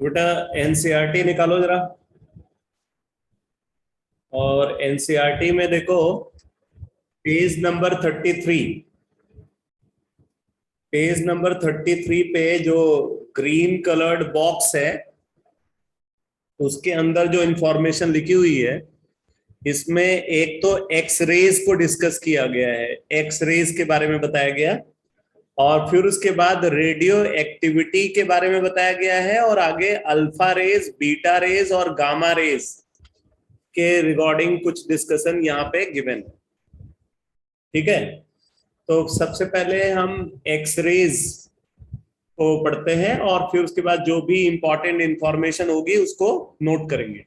बेटा एनसीईआरटी निकालो जरा। और एनसीईआरटी में देखो पेज नंबर 33। पेज नंबर 33 पे जो ग्रीन कलर्ड बॉक्स है उसके अंदर जो इंफॉर्मेशन लिखी हुई है इसमें एक तो एक्स रेज को डिस्कस किया गया है, एक्स रेज के बारे में बताया गया, और फिर उसके बाद रेडियो एक्टिविटी के बारे में बताया गया है, और आगे अल्फा रेज, बीटा रेज और गामा रेज के रिगार्डिंग कुछ डिस्कशन यहाँ पे गिवन है। ठीक है, तो सबसे पहले हम एक्स रेज को पढ़ते हैं और फिर उसके बाद जो भी इंपॉर्टेंट इंफॉर्मेशन होगी उसको नोट करेंगे।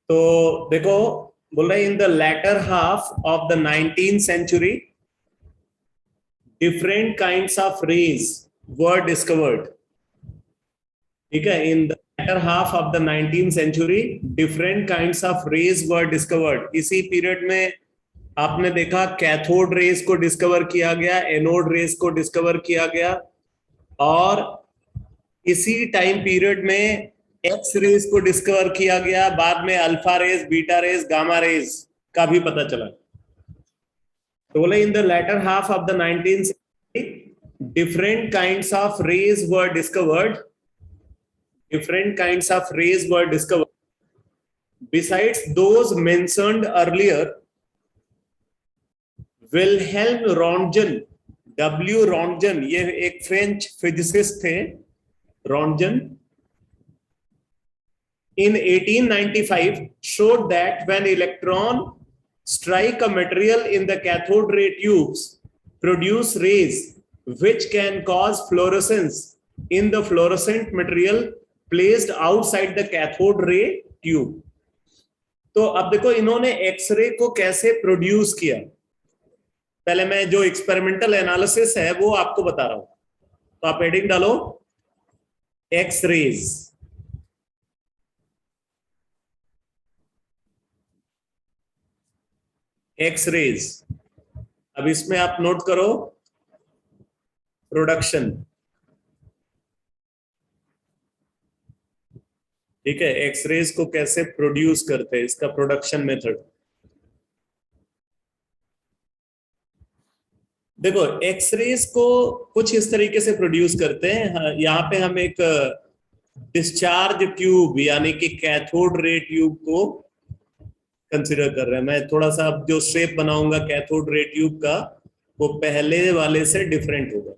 तो देखो, बोल रहे in the latter half of the 19th century different kinds of rays were discovered. ठीक है, in the latter half of the 19th century different kinds of rays were discovered। इसी पीरियड में आपने देखा कैथोड रेज को discover किया गया, anode rays को डिस्कवर किया गया, और इसी टाइम पीरियड में एक्स रेज को डिस्कवर किया गया। बाद में alpha rays, beta rays, gamma rays का भी पता चला। तो बोले in the latter half of the 19th century different kinds of rays were discovered। different kinds of rays were discovered besides those mentioned earlier। Wilhelm Röntgen, W Röntgen, ये एक French physicist थे, Röntgen, in 1895 showed that when electron strike a material in the cathode ray tubes produce rays which can cause fluorescence in the fluorescent material placed outside the cathode ray tube। तो अब देखो इन्होंने x ray को कैसे produce किया। पहले मैं जो एक्सपेरिमेंटल एनालिसिस है वो आपको बता रहा हूं, तो आप हेडिंग डालो एक्स रेज। एक्स रेज, अब इसमें आप नोट करो प्रोडक्शन। ठीक है, एक्स रेज को कैसे प्रोड्यूस करते हैं, इसका प्रोडक्शन मेथड। देखो एक्स रेज को कुछ इस तरीके से प्रोड्यूस करते हैं। यहाँ पे हम एक डिस्चार्ज ट्यूब यानी कि कैथोड रे ट्यूब को कंसिडर कर रहे हैं। मैं थोड़ा सा अब जो शेप बनाऊंगा कैथोड रे ट्यूब का वो पहले वाले से डिफरेंट होगा।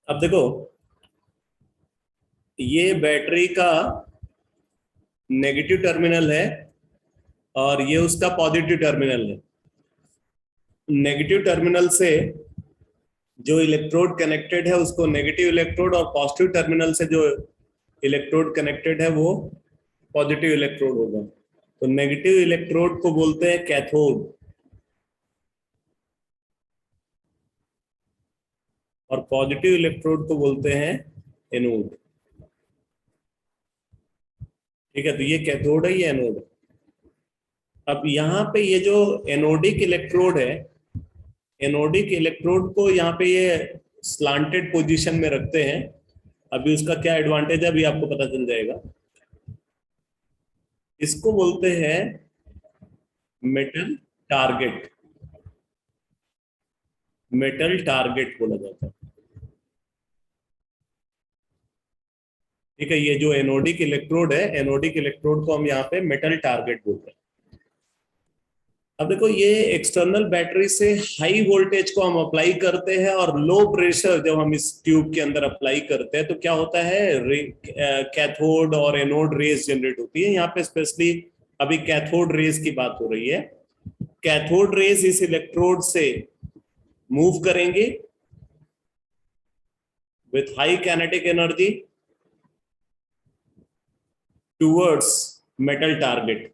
अब देखो ये बैटरी का नेगेटिव टर्मिनल है और ये उसका पॉजिटिव टर्मिनल है। नेगेटिव टर्मिनल से जो इलेक्ट्रोड कनेक्टेड है उसको नेगेटिव इलेक्ट्रोड, और पॉजिटिव टर्मिनल से जो इलेक्ट्रोड कनेक्टेड है वो पॉजिटिव इलेक्ट्रोड होगा। तो नेगेटिव इलेक्ट्रोड को बोलते हैं कैथोड और पॉजिटिव इलेक्ट्रोड को बोलते हैं एनोड। ठीक है, तो ये कैथोड है, ये एनोड है। अब यहाँ पे ये जो एनोडिक इलेक्ट्रोड है, एनोडिक इलेक्ट्रोड को यहाँ पे ये स्लांटेड पोजीशन में रखते हैं। अभी उसका क्या एडवांटेज है अभी आपको पता चल जाएगा। इसको बोलते हैं मेटल टारगेट, मेटल टारगेट बोला जाता है। ठीक है, ये जो एनोडिक इलेक्ट्रोड है, एनोडिक इलेक्ट्रोड को हम यहाँ पे मेटल टारगेट बोलते हैं। अब देखो, ये एक्सटर्नल बैटरी से हाई वोल्टेज को हम अप्लाई करते हैं और लो प्रेशर जब हम इस ट्यूब के अंदर अप्लाई करते हैं तो क्या होता है, कैथोड और एनोड रेज जनरेट होती है। यहाँ पे स्पेशली अभी कैथोड रेज की बात हो रही है। कैथोड रेज इस इलेक्ट्रोड से मूव करेंगे with high kinetic energy towards metal target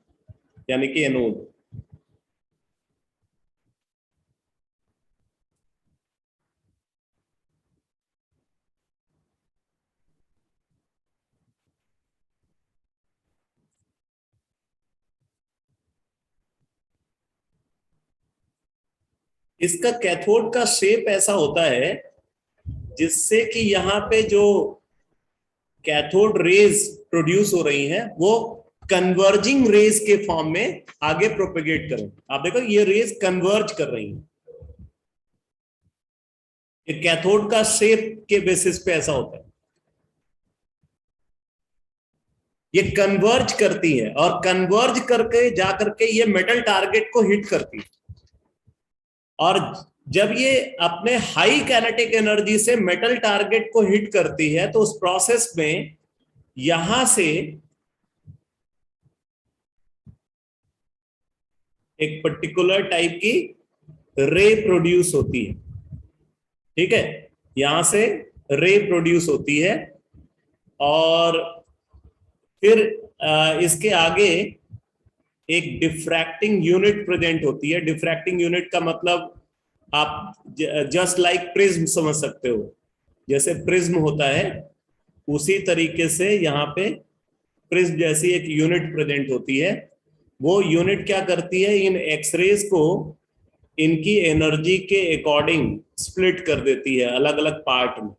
यानी कि एनोड। इसका कैथोड का शेप ऐसा होता है जिससे कि यहाँ पे जो कैथोड रेज प्रोड्यूस हो रही हैं वो कन्वर्जिंग रेज के फॉर्म में आगे प्रोपेगेट करें। आप देखो, ये रेज कन्वर्ज कर रही हैं। ये कैथोड का शेप के बेसिस पे ऐसा होता है, ये कन्वर्ज करती है और कन्वर्ज करके जा करके ये मेटल टारगेट को हिट करती है। और जब ये अपने हाई काइनेटिक एनर्जी से मेटल टारगेट को हिट करती है तो उस प्रोसेस में यहां से एक पर्टिकुलर टाइप की रे प्रोड्यूस होती है। ठीक है, यहां से रे प्रोड्यूस होती है और फिर इसके आगे एक डिफ्रैक्टिंग यूनिट प्रेजेंट होती है। डिफ्रैक्टिंग यूनिट का मतलब आप जस्ट लाइक प्रिज्म समझ सकते हो, जैसे प्रिज्म होता है उसी तरीके से यहाँ पे प्रिज्म जैसी एक यूनिट प्रेजेंट होती है। वो यूनिट क्या करती है, इन एक्सरेज को इनकी एनर्जी के अकॉर्डिंग स्प्लिट कर देती है अलग अलग पार्ट में।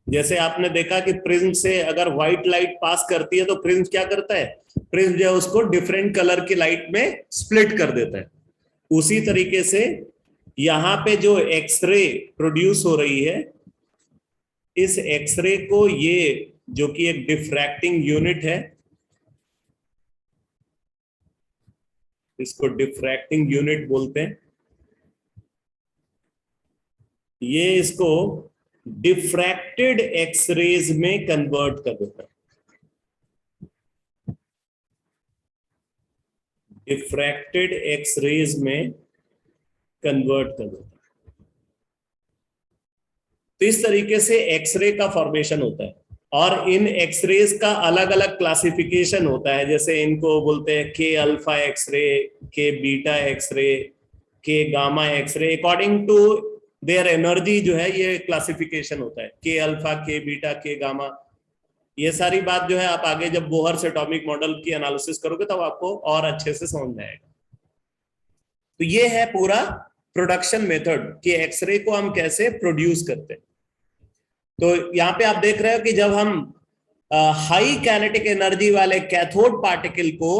जैसे आपने देखा कि प्रिज्म से अगर व्हाइट लाइट पास करती है तो प्रिज्म क्या करता है, प्रिज्म जो है उसको डिफरेंट कलर की लाइट में स्प्लिट कर देता है। उसी तरीके से यहां पे जो एक्सरे प्रोड्यूस हो रही है, इस एक्सरे को ये जो कि एक डिफ्रैक्टिंग यूनिट है, इसको डिफ्रैक्टिंग यूनिट बोलते हैं, ये इसको डिफ्रैक्टेड एक्सरेज में कन्वर्ट कर देता है। डिफ्रैक्टेड एक्सरेज में कन्वर्ट कर देता है। तो इस तरीके से एक्सरे का फॉर्मेशन होता है और इन एक्सरेज का अलग अलग क्लासिफिकेशन होता है। जैसे इनको बोलते हैं के अल्फा एक्सरे, के बीटा एक्सरे, के gamma X-ray. According to their energy जो है ये क्लासिफिकेशन होता है, के अल्फा, के बीटा, के गामा। ये सारी बात जो है आप आगे जब बोहर एटॉमिक मॉडल की एनालिसिस करोगे तब आपको और अच्छे से समझ में आएगा। तो ये है पूरा प्रोडक्शन मेथड कि एक्सरे को हम कैसे प्रोड्यूस करते हैं। तो यहाँ पे आप देख रहे हो कि जब हम हाई काइनेटिक एनर्जी वाले कैथोड पार्टिकल को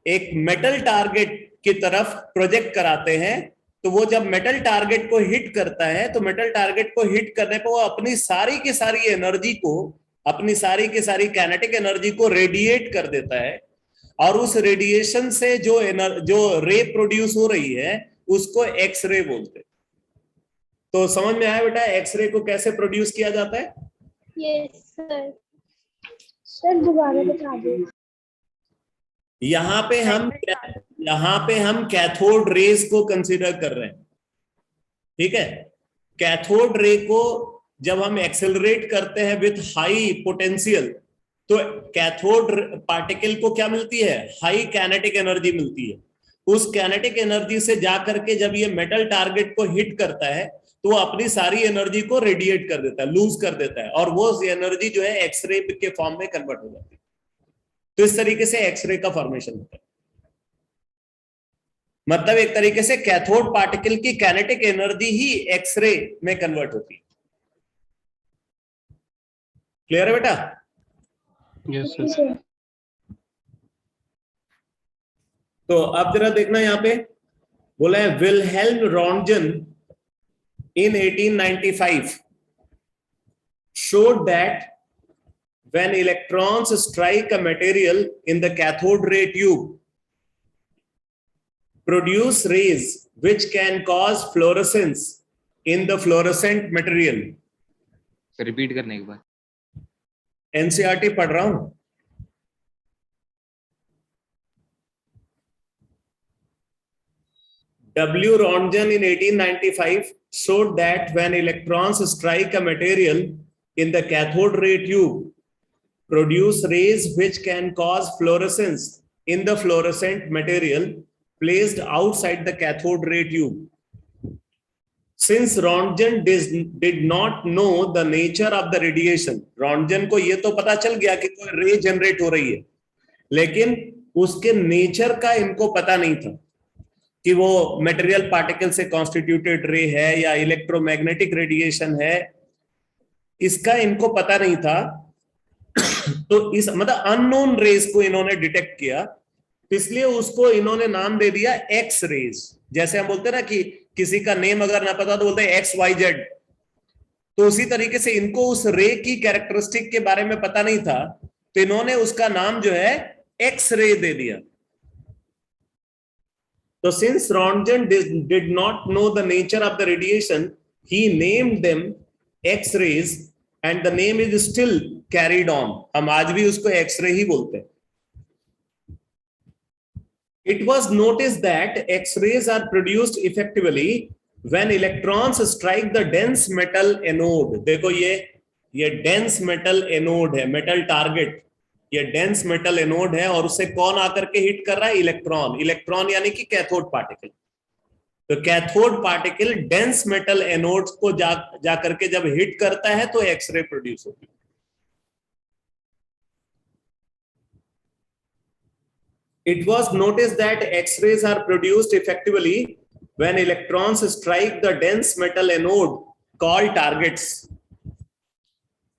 एक मेटल टारगेट की तरफ प्रोजेक्ट कराते हैं तो वो जब मेटल टारगेट को हिट करता है तो मेटल टारगेट को हिट करने पर वो अपनी सारी की सारी एनर्जी को, अपनी सारी की सारी काइनेटिक एनर्जी को रेडिएट कर देता है और उस रेडिएशन से जो रे प्रोड्यूस हो रही है उसको एक्स रे बोलते हैं। तो समझ में आया बेटा एक्सरे को कैसे प्रोड्यूस किया जाता है? Yes sir. सर दोबारा बता दो। यहाँ पे हम कैथोड रेज को कंसीडर कर रहे हैं, ठीक है। कैथोड रे को जब हम एक्सेलरेट करते हैं विथ हाई पोटेंशियल, तो कैथोड पार्टिकल को क्या मिलती है, हाई कैनेटिक एनर्जी मिलती है। उस कैनेटिक एनर्जी से जाकर के जब ये मेटल टारगेट को हिट करता है तो वो अपनी सारी एनर्जी को रेडिएट कर देता है, लूज कर देता है, और वो एनर्जी जो है एक्सरे के फॉर्म में कन्वर्ट हो जाती है। तो इस तरीके से एक्सरे का फॉर्मेशन होता है। मतलब एक तरीके से कैथोड पार्टिकल की कैनेटिक एनर्जी ही एक्सरे में कन्वर्ट होती है। क्लियर है बेटा? Yes sir. तो अब जरा देखना, यहां पे बोला है Wilhelm Röntgen in 1895 showed that when electrons strike a material in the cathode ray tube, produce rays which can cause fluorescence in the fluorescent material. Repeat करने के बाद। एनसीईआरटी पढ़ रहा हूं। W. Röntgen in 1895 showed that when electrons strike a material in the cathode ray tube, produce rays which can cause fluorescence in the fluorescent material placed outside the cathode ray tube. Since Röntgen did not know the nature of the radiation, Röntgen को ये तो पता चल गया कि कोई रे generate हो रही है, लेकिन उसके नेचर का इनको पता नहीं था कि वो मटेरियल पार्टिकल से कॉन्स्टिट्यूटेड रे है या इलेक्ट्रोमैग्नेटिक रेडिएशन है, इसका इनको पता नहीं था। तो इस मतलब अननोन रेज को इन्होंने डिटेक्ट किया, इसलिए उसको इन्होंने नाम दे दिया एक्स रेज। जैसे हम बोलते हैं ना कि किसी का नेम अगर ना पता तो बोलते हैं एक्स वाई जेड, तो उसी तरीके से इनको उस रे की कैरेक्टरिस्टिक के बारे में पता नहीं था, तो इन्होंने उसका नाम जो है एक्स रे दे दिया। So since Röntgen did not know the nature of the radiation, he named them X-rays, and the name is still carried on. हम आज भी उसको X-ray ही बोलते हैं। It was noticed that X-rays are produced effectively when electrons strike the dense metal anode. देखो ये dense metal anode है, metal target, ये डेंस मेटल एनोड है, और उससे कौन आकर के हिट कर रहा है, इलेक्ट्रॉन। इलेक्ट्रॉन यानी कि कैथोड पार्टिकल। तो cathode particle dense metal anode को जा करके जब हिट करता है तो एक्सरे प्रोड्यूस होती है। It was noticed that X-rays are produced effectively when electrons strike the dense metal anode called targets.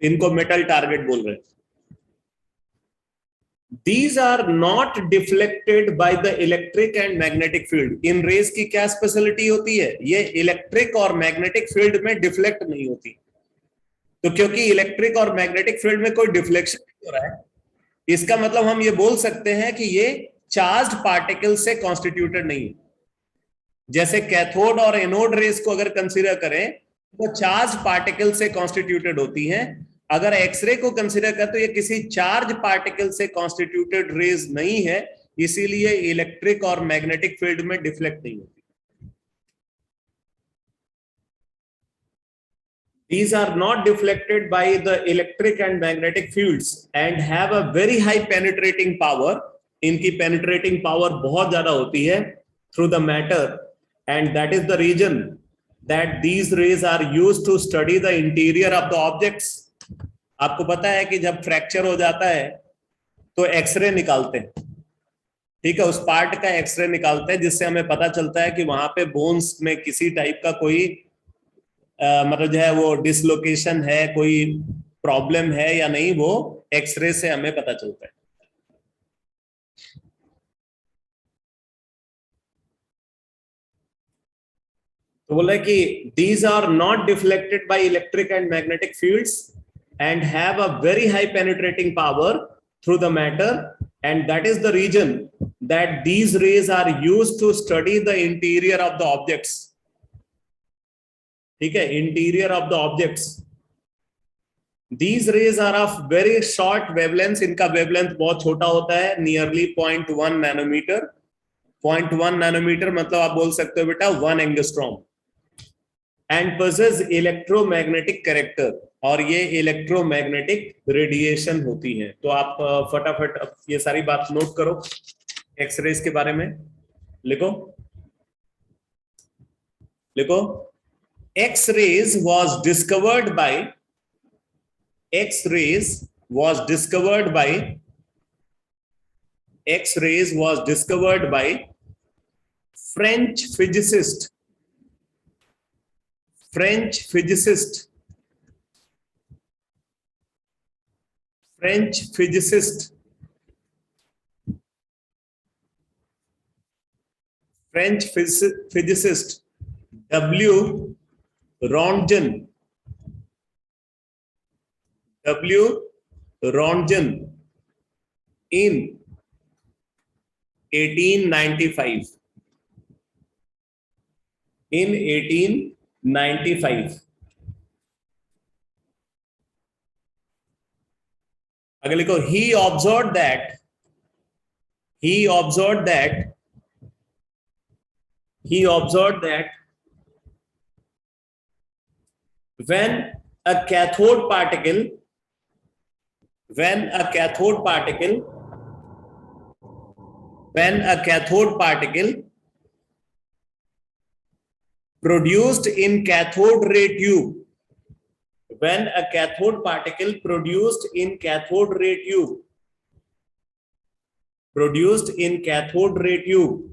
इनको मेटल टारगेट बोल रहे हैं। These are not deflected by the electric and magnetic field. इन rays की क्या speciality होती है, ये इलेक्ट्रिक और मैग्नेटिक फील्ड में डिफ्लेक्ट नहीं होती। तो क्योंकि इलेक्ट्रिक और मैग्नेटिक फील्ड में कोई डिफ्लेक्शन नहीं हो रहा है, इसका मतलब हम ये बोल सकते हैं कि ये चार्ज्ड पार्टिकल से कॉन्स्टिट्यूटेड नहीं है। जैसे कैथोड और एनोड रेज को अगर कंसीडर करें तो चार्ज पार्टिकल से कॉन्स्टिट्यूटेड होती हैं। अगर एक्सरे को कंसीडर करें तो ये किसी चार्ज पार्टिकल से कॉन्स्टिट्यूटेड रेज नहीं है, इसीलिए इलेक्ट्रिक और मैग्नेटिक फील्ड में डिफ्लेक्ट नहीं होती। These are not deflected by the electric and magnetic fields and have a very high penetrating power. इनकी penetrating power बहुत ज्यादा होती है through the matter, and that is the reason that these rays are used to study the interior of the objects. आपको पता है कि जब फ्रैक्चर हो जाता है तो एक्सरे निकालते हैं, ठीक है, उस पार्ट का एक्सरे निकालते हैं जिससे हमें पता चलता है कि वहां पे बोन्स में किसी टाइप का कोई मतलब जो है वो डिसलोकेशन है, कोई प्रॉब्लम है या नहीं, वो एक्सरे से हमें पता चलता है। तो बोला कि these are not deflected by electric and magnetic fields and have a very high penetrating power through the matter, and that is the reason that these rays are used to study the interior of the objects. ठीक है, interior of the objects. These rays are of very short wavelengths. इनका wavelength बहुत छोटा होता है, nearly 0.1 nanometer. 0.1 nanometer मतलब आप बोल सकते हो बेटा 1 angstrom. And possess electromagnetic character, और ये इलेक्ट्रोमैग्नेटिक रेडिएशन होती है. तो आप फटाफट ये सारी बात नोट करो एक्सरेज के बारे में. लिखो लिखो. X-rays was discovered by X-rays was discovered by X-rays was discovered by French physicist French physicist French physicist French physicist W. Röntgen W. Röntgen in 1895. In 1895. अगर लिखो he observed that when a cathode particle produced in cathode ray tube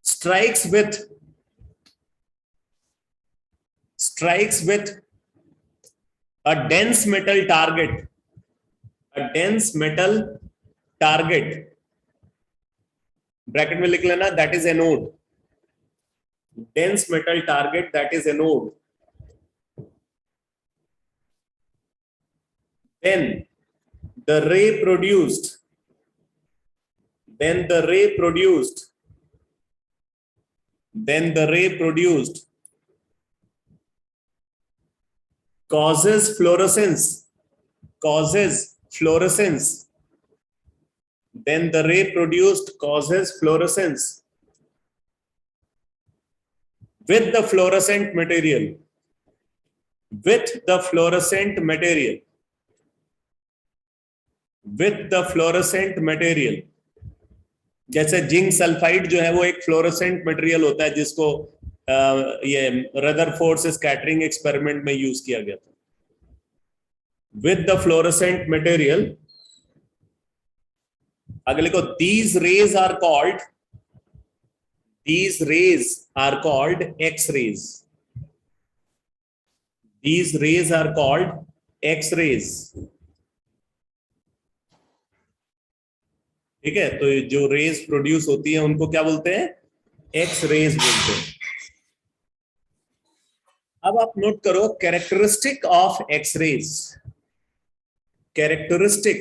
strikes with a dense metal target, bracket में लिख लेना, that is anode. Dense metal target, that is anode. Then the ray produced causes fluorescence. Then the ray produced causes fluorescence with the fluorescent material. जैसे zinc sulphide जो है वो एक fluorescent material होता है जिसको ये रदरफोर्ड स्कैटरिंग एक्सपेरिमेंट में यूज किया गया था. With the fluorescent material. अगले को these rays are called X-rays. These rays are called X-rays. ठीक है, तो जो रेज प्रोड्यूस होती है उनको क्या बोलते हैं? एक्स रेज बोलते हैं. अब आप नोट करो characteristic of X-rays. Characteristic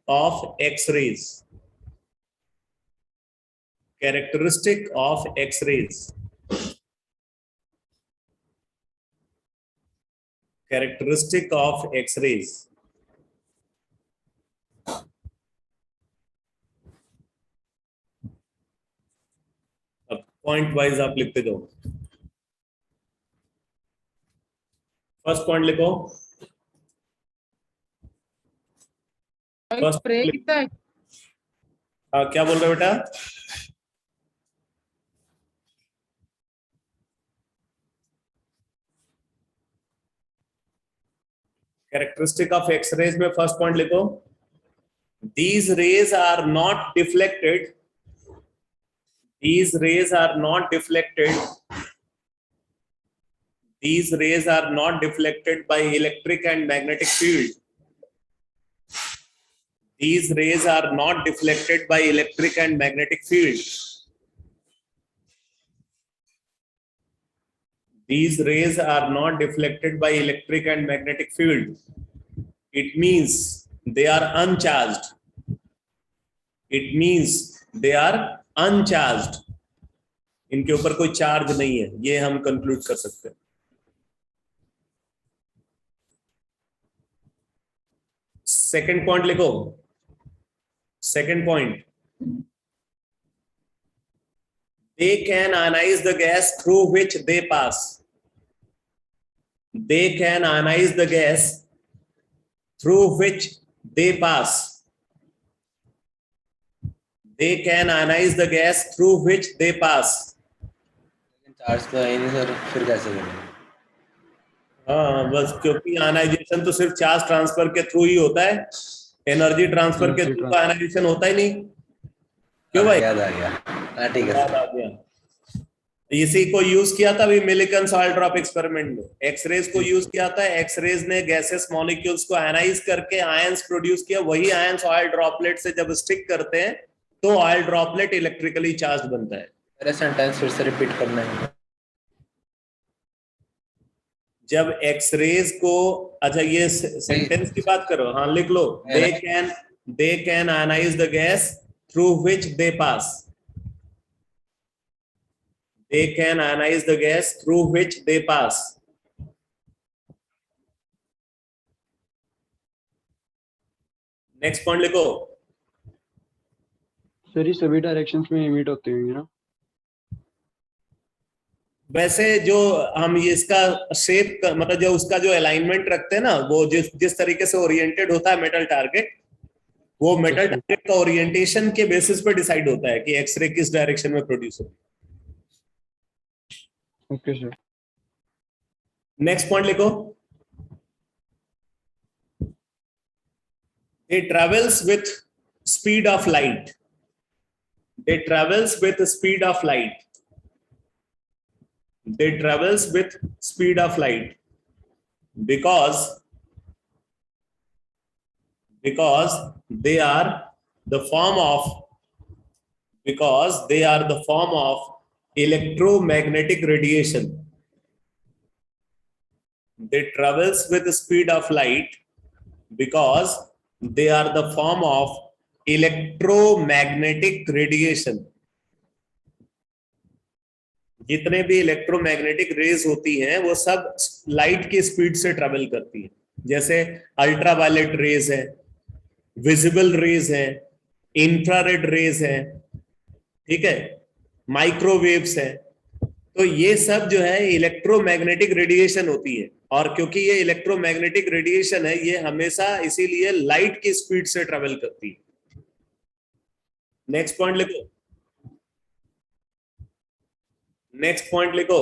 of X-rays. अब पॉइंट वाइज आप लिखते जाओ. फर्स्ट पॉइंट लिखो. क्या बोल रहे हो बेटा? कैरेक्टरिस्टिक ऑफ एक्स-रेज में फर्स्ट पॉइंट लिखो. These rays are not deflected. These rays are not deflected by electric and magnetic field. These rays are not deflected by electric and magnetic field. These rays are not deflected by electric and magnetic field. It means they are uncharged. It means they are uncharged. इनके ऊपर कोई charge नहीं है, ये हम conclude कर सकते हैं. सेकंड पॉइंट लिखो, second point, they can ionize the gas through which they pass. They can ionize the gas through which they pass. They can ionize the gas through which they pass. Charge तो है ही नहीं sir, फिर कैसे करेंगे? हाँ, बस क्योंकि ionization तो सिर्फ चार्ज ट्रांसफर के थ्रू ही होता है, एनर्जी ट्रांसफर के थ्रू आयनाइजेशन होता ही नहीं। क्यों भाई? याद आ गया। हाँ ठीक है याद सर। आ गया। इसी को यूज किया था अभी मिलिकन ऑयल ड्रॉप एक्सपेरिमेंट में, एक्सरेज को यूज किया था। एक्सरेज ने गैसेस मॉलिक्यूल्स को आयनाइज करके आयंस प्रोड्यूस किया। वही आयंस ऑयल ड्रॉपलेट से जब स्टिक करते हैं तो ऑयल ड्रॉपलेट इलेक्ट्रिकली चार्ज बनता है। मेरा सेंटेंस फिर से रिपीट करना है। जब एक्सरेज को, अच्छा ये सेंटेंस की बात करो, हाँ लिख लो। They can ionize the gas through which they pass. They can ionize the gas through which they pass. Next point लिखो। सर ये सभी डायरेक्शंस में इमिट होते होंगे ना? वैसे जो हम ये इसका शेप मतलब जो उसका जो अलाइनमेंट रखते हैं ना, वो जिस तरीके से ओरिएंटेड होता है मेटल टारगेट, वो मेटल टारगेट का ओरिएंटेशन के बेसिस पे डिसाइड होता है कि एक्सरे किस डायरेक्शन में प्रोड्यूस होगी। Okay sir. नेक्स्ट पॉइंट लिखो। It travels with speed of light. It travels with speed of light. It travels with speed of light because they are the form of electromagnetic radiation. They travels with the speed of light because they are the form of electromagnetic radiation. जितने भी electromagnetic raise होती हैं वो सब light की speed से travel करती हैं। जैसे अल्ट्रावायलेट रेज है, विजिबल रेज है, इंफ्रारेड रेज है, ठीक है, माइक्रोवेव्स है। तो ये सब जो है इलेक्ट्रोमैग्नेटिक रेडिएशन होती है, और क्योंकि ये इलेक्ट्रोमैग्नेटिक रेडिएशन है, ये हमेशा इसीलिए लाइट की स्पीड से ट्रेवल करती है। नेक्स्ट पॉइंट लिखो। नेक्स्ट पॉइंट लिखो।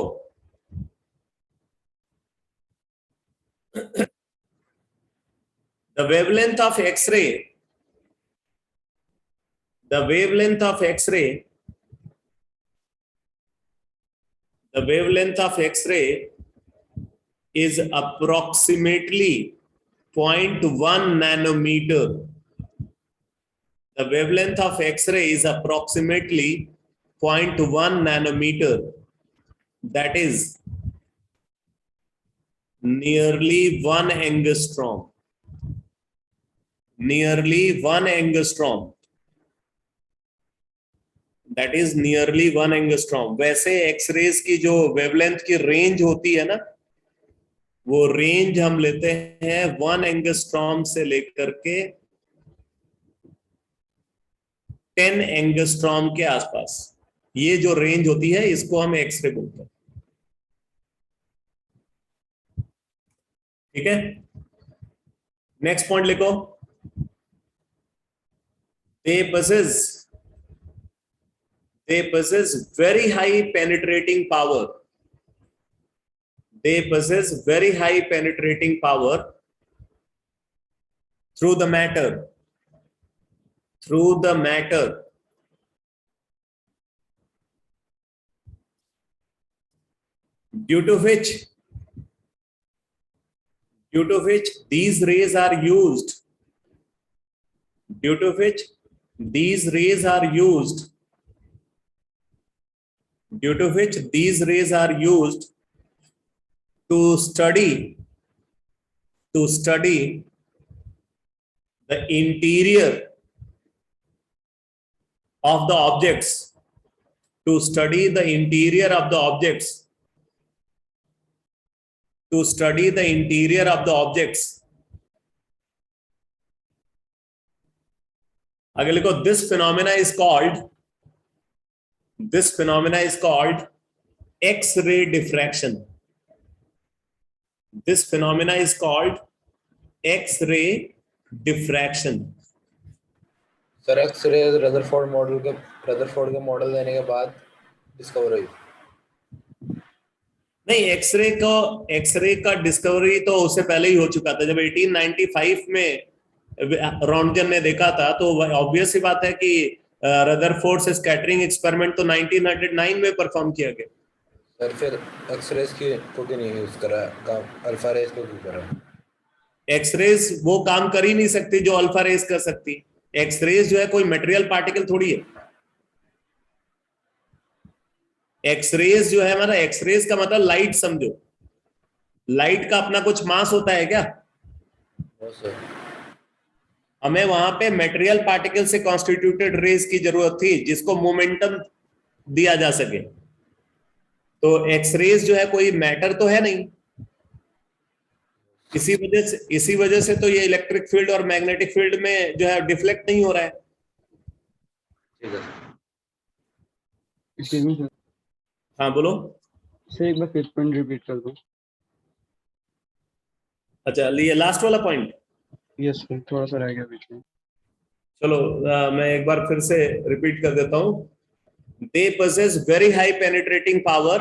The wavelength of X-ray, the wavelength of X-ray, the wavelength of X-ray is approximately 0.1 nanometer. The wavelength of X-ray is approximately 0.1 nanometer. That is nearly 1 angstrom. Nearly 1 angstrom. That is nearly 1 angstrom. वैसे X-rays की जो wavelength की range होती है ना, वो range हम लेते हैं 1 एंगस्ट्रॉम से लेकर के 10 एंगस्ट्रॉम के आसपास। ये जो रेंज होती है इसको हम एक्सरे बोलते हैं। ठीक है, नेक्स्ट पॉइंट लिखो। They possess very high penetrating power. They possess very high penetrating power through the matter. Through the matter. Due to which these rays are used. Due to which these rays are used. Due to which these rays are used to study the interior of the objects, to study the interior of the objects, to study the interior of the objects, आगे लिखो, this phenomena is called X-ray diffraction. This phenomena is called X-ray diffraction. Sir X-ray Rutherford के model देने के बाद discover हुई। नहीं, x ray का discovery तो उससे पहले ही हो चुका था। जब 1895 में रॉन्टगन ने देखा था तो ऑब्वियस सी बात है कि रदरफोर्ड से स्कैटरिंग एक्सपेरिमेंट तो 1909 में परफॉर्म किया गया। सर फिर एक्सरेज को क्यों नहीं यूज करा, अल्फा रेज को क्यों करा? एक्सरेज वो काम कर ही नहीं सकती जो अल्फा रेज कर सकती। एक्सरेज जो है कोई मटेरियल पार्टिकल थोड़ी है। एक्सरेज जो है हमारा, एक्सरेज का मतलब लाइट समझो। लाइट का अपना कुछ मास होता है क्या? हमें वहां पे मटेरियल पार्टिकल से कॉन्स्टिट्यूटेड रेज की जरूरत थी जिसको मोमेंटम दिया जा सके। तो एक्सरेज जो है कोई मैटर तो है नहीं। इसी वजह से तो ये इलेक्ट्रिक फील्ड और मैग्नेटिक फील्ड में जो है डिफ्लेक्ट नहीं हो रहा है। ठीक है एक्सक्यूज मी सर, हाँ बोलो। सर एक बार फिफ्थ पॉइंट रिपीट कर दो। अच्छा, ये लास्ट वाला पॉइंट। यस सर, थोड़ा सा रह गया बीच में। चलो मैं एक बार फिर से रिपीट कर देता हूं। They possess very high penetrating power.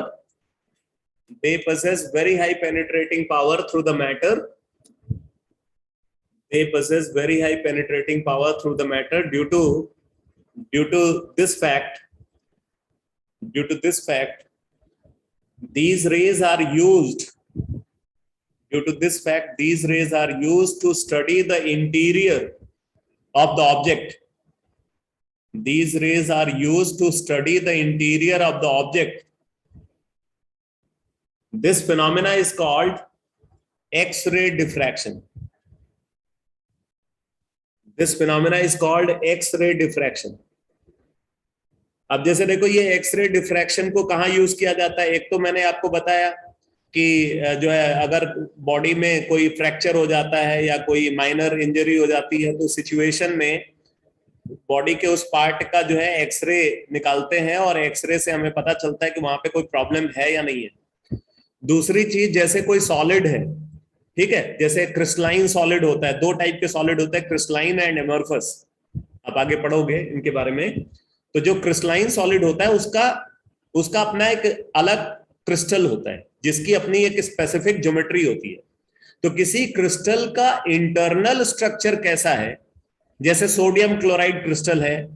They possess very high penetrating power through the matter. They possess very high penetrating power through the matter due to this fact. Due to this fact, these rays are used. Due to this fact, these rays are used to study the interior of the object. These rays are used to study the interior of the object. This phenomena is called X-ray diffraction. This phenomena is called X-ray diffraction. अब जैसे देखो, ये x ray diffraction को कहाँ use किया जाता है? एक तो मैंने आपको बताया कि जो है अगर बॉडी में कोई फ्रैक्चर हो जाता है या कोई माइनर इंजरी हो जाती है तो सिचुएशन में बॉडी के उस पार्ट का जो है एक्सरे निकालते हैं और एक्सरे से हमें पता चलता है कि वहां पे कोई प्रॉब्लम है या नहीं है। दूसरी चीज, जैसे कोई सॉलिड है, ठीक है, जैसे क्रिस्टलाइन सॉलिड होता है। दो टाइप के सॉलिड होते हैं, क्रिस्टलाइन एंड एमॉर्फस। आप आगे पढ़ोगे इनके बारे में। तो जो क्रिस्टलाइन सॉलिड होता है उसका अपना एक अलग क्रिस्टल होता है जिसकी अपनी एक स्पेसिफिक ज्योमेट्री होती है। तो किसी क्रिस्टल का इंटरनल स्ट्रक्चर कैसा है, जैसे सोडियम क्लोराइड क्रिस्टल है,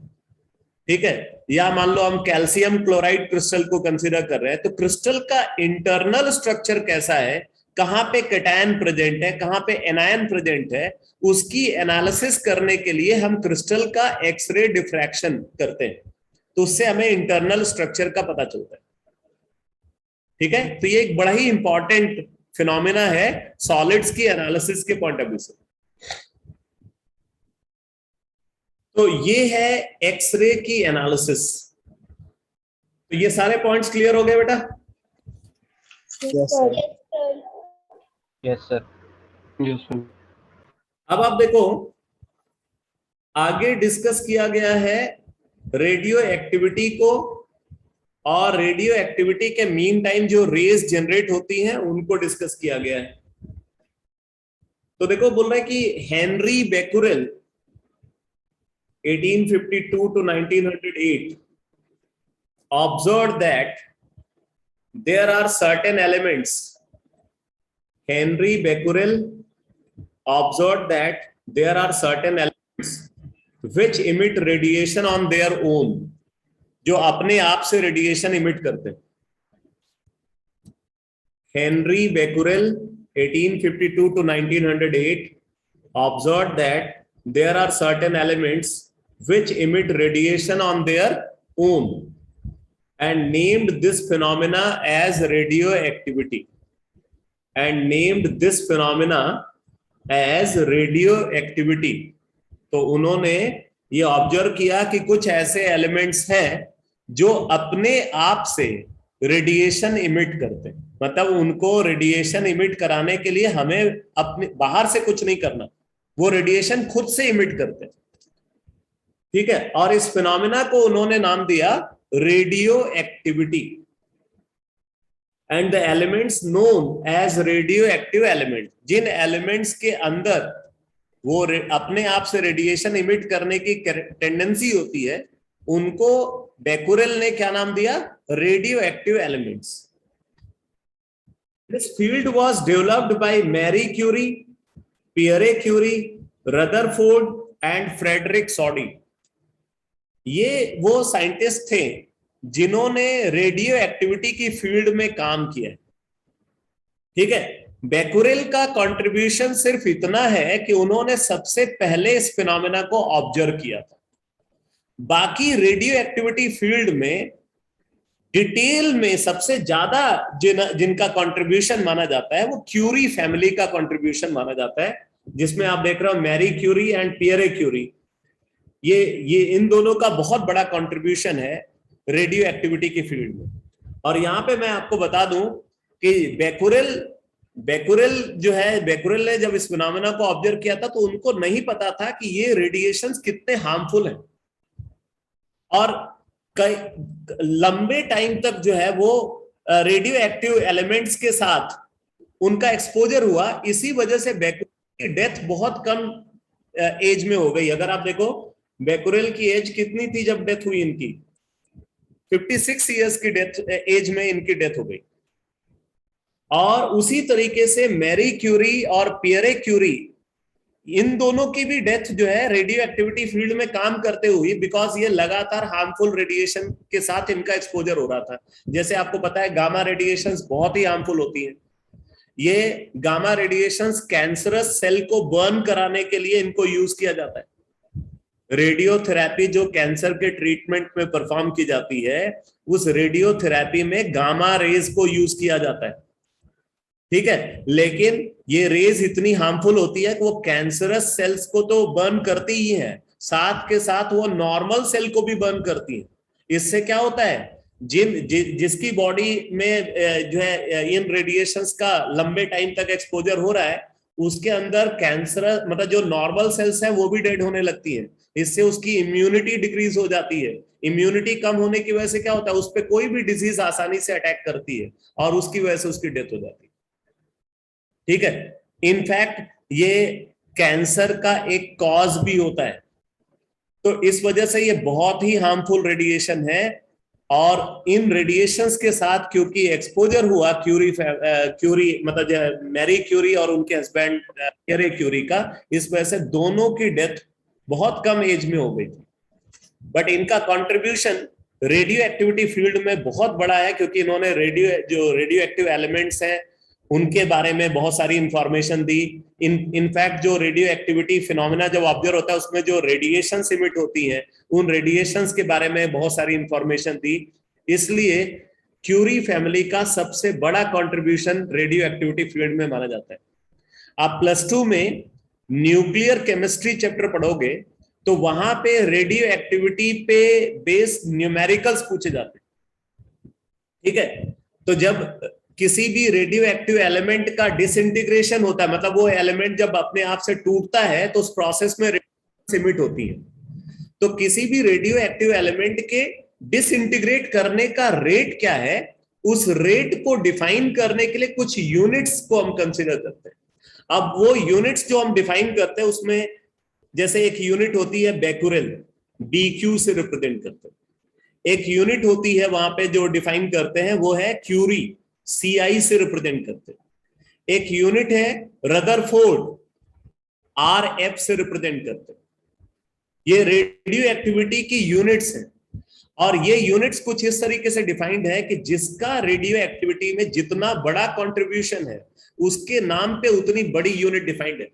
ठीक है, या मान लो हम कैल्शियम क्लोराइड क्रिस्टल को कंसीडर कर रहे हैं, तो क्रिस्टल का इंटरनल स्ट्रक्चर कैसा है, कहां पे कैटायन प्रेजेंट है, कहां पे एनायन प्रेजेंट है, उसकी एनालिसिस करने के लिए हम क्रिस्टल का एक्सरे डिफ्रैक्शन करते हैं। तो उससे हमें इंटरनल स्ट्रक्चर का पता चलता है। ठीक है, तो ये एक बड़ा ही इंपॉर्टेंट फिनोमेना है सॉलिड्स की एनालिसिस के पॉइंट ऑफ व्यू से। तो ये है एक्सरे की एनालिसिस। तो ये सारे पॉइंट्स क्लियर हो गए बेटा? Yes sir. Yes sir. Yes sir. अब आप देखो, आगे डिस्कस किया गया है रेडियो एक्टिविटी को, और रेडियो एक्टिविटी के मीन टाइम जो रेज जनरेट होती हैं उनको डिस्कस किया गया है। तो देखो, बोल रहा है कि Henry Becquerel 1852 to 1908 observed that there are certain elements. Henry Becquerel observed that there are certain elements which emit radiation on their own, जो अपने आप से रेडिएशन इमिट करते हैं। Henri Becquerel 1852 to 1908 observed that there are certain elements which emit radiation on their own and named this phenomena as radioactivity. And named this phenomena as radioactivity. तो उन्होंने ये observe किया कि कुछ ऐसे एलिमेंट्स हैं जो अपने आप से रेडिएशन इमिट करते हैं। मतलब उनको रेडिएशन इमिट कराने के लिए हमें अपने बाहर से कुछ नहीं करना, वो रेडिएशन खुद से इमिट करते हैं। ठीक है, और इस फिनोमिना को उन्होंने नाम दिया radioactivity, and the elements known as radio active element. जिन एलिमेंट्स के अंदर वो अपने आप से रेडिएशन इमिट करने की टेंडेंसी होती है, उनको बेकुरेल ने क्या नाम दिया? Radio active elements. This field was developed by Marie Curie, Pierre Curie, Rutherford and Frederick Soddy. ये वो साइंटिस्ट थे जिन्होंने रेडियो एक्टिविटी की फील्ड में काम किया। ठीक है, बेकुरेल का कंट्रीब्यूशन सिर्फ इतना है कि उन्होंने सबसे पहले इस फिनोमेना को ऑब्जर्व किया था। बाकी रेडियो एक्टिविटी फील्ड में डिटेल में सबसे ज्यादा जिनका कंट्रीब्यूशन माना जाता है वो क्यूरी फैमिली का कंट्रीब्यूशन माना जाता है, जिसमें आप देख रहे हो Marie Curie and Pierre Curie. ये इन दोनों का बहुत बड़ा कंट्रीब्यूशन है रेडियो एक्टिविटी की फील्ड में। और यहां पे मैं आपको बता दूं कि बेकुरेल जो है, बेकुरेल ने जब इस फिनोमेना को ऑब्जर्व किया था तो उनको नहीं पता था कि ये रेडिएशंस कितने हार्मफुल हैं, और कई लंबे टाइम तक जो है वो रेडियो एक्टिव एलिमेंट्स के साथ उनका एक्सपोजर हुआ। इसी वजह से बेकुरेल की डेथ बहुत कम एज में हो गई। अगर आप देखो बेकुरेल की एज कितनी थी जब डेथ हुई इनकी, 56 इयर्स की डेथ एज में इनकी डेथ हो गई। और उसी तरीके से मैरी क्यूरी और पियरे क्यूरी, इन दोनों की भी डेथ जो है रेडियो एक्टिविटी फील्ड में काम करते हुए, बिकॉज ये लगातार हार्मफुल रेडिएशन के साथ इनका एक्सपोजर हो रहा था। जैसे आपको पता है गामा रेडिएशंस बहुत ही हार्मफुल होती हैं। ये गामा रेडिएशंस कैंसरस सेल को बर्न कराने के लिए इनको यूज किया जाता है। रेडियोथेरेपी जो कैंसर के ट्रीटमेंट में परफॉर्म की जाती है, उस रेडियोथेरेपी में गामा रेज को यूज किया जाता है। ठीक है, लेकिन ये रेज इतनी हार्मफुल होती है कि वो कैंसरस सेल्स को तो बर्न करती ही है, साथ के साथ वो नॉर्मल सेल को भी बर्न करती है। इससे क्या होता है, जिसकी बॉडी में जो है इन रेडिएशंस का लंबे टाइम तक एक्सपोजर हो रहा है, उसके अंदर कैंसर मतलब जो नॉर्मल सेल्स हैं वो भी डेड होने लगती है। इससे उसकी इम्यूनिटी डिक्रीज हो जाती है। इम्यूनिटी कम होने की वजह से क्या होता है, उस पर कोई भी डिजीज आसानी से अटैक करती है और उसकी वजह से उसकी डेथ हो जाती है। ठीक है, इनफैक्ट ये कैंसर का एक कॉज भी होता है। तो इस वजह से ये बहुत ही हार्मफुल रेडिएशन है। और इन रेडिएशंस के साथ क्योंकि एक्सपोजर हुआ क्यूरी मतलब मैरी क्यूरी और उनके हस्बैंड पियरे क्यूरी का, इस वजह से दोनों की डेथ बहुत कम एज में हो गई थी। बट इनका कंट्रीब्यूशन रेडियो एक्टिविटी फील्ड में बहुत बड़ा है, क्योंकि इन्होंने रेडियो एक्टिव एलिमेंट्स हैं उनके बारे में बहुत सारी इंफॉर्मेशन दी। इनफैक्ट जो रेडियो एक्टिविटी फिनोमेना जब ऑब्जर्व होता है उसमें जो रेडिएशन इमिट होती है, उन रेडिएशंस के बारे में बहुत सारी इंफॉर्मेशन दी। इसलिए क्यूरी फैमिली का सबसे बड़ा कंट्रीब्यूशन रेडियो एक्टिविटी फील्ड में माना जाता है। आप +2 में न्यूक्लियर केमिस्ट्री चैप्टर पढ़ोगे तो वहां पे रेडियो एक्टिविटी पे बेस्ड न्यूमेरिकल्स पूछे जाते हैं। ठीक है, तो जब किसी भी रेडियो एक्टिव एलिमेंट का डिसइंटीग्रेशन होता है, मतलब वो एलिमेंट जब अपने आप से टूटता है तो उस प्रोसेस में रेडिएशन इमिट होती है। तो किसी भी रेडियो एक्टिव एलिमेंट के डिसइंटीग्रेट करने का रेट क्या है, उस रेट को डिफाइन करने के लिए कुछ यूनिट्स को हम कंसीडर करते हैं। अब वो यूनिट्स जो हम डिफाइन करते हैं उसमें जैसे एक यूनिट होती है बेकुरेल, BQ से रिप्रेजेंट करते हैं। एक यूनिट होती है वहां पे जो डिफाइन करते हैं वो है क्यूरी, CI से रिप्रेजेंट करते हैं। एक यूनिट है रदरफोर्ड, RF से रिप्रेजेंट करते हैं। ये रेडियो एक्टिविटी की यूनिट्स हैं, और ये यूनिट्स कुछ इस तरीके से डिफाइंड है कि जिसका रेडियो एक्टिविटी में जितना बड़ा कंट्रीब्यूशन है उसके नाम पे उतनी बड़ी यूनिट डिफाइंड है।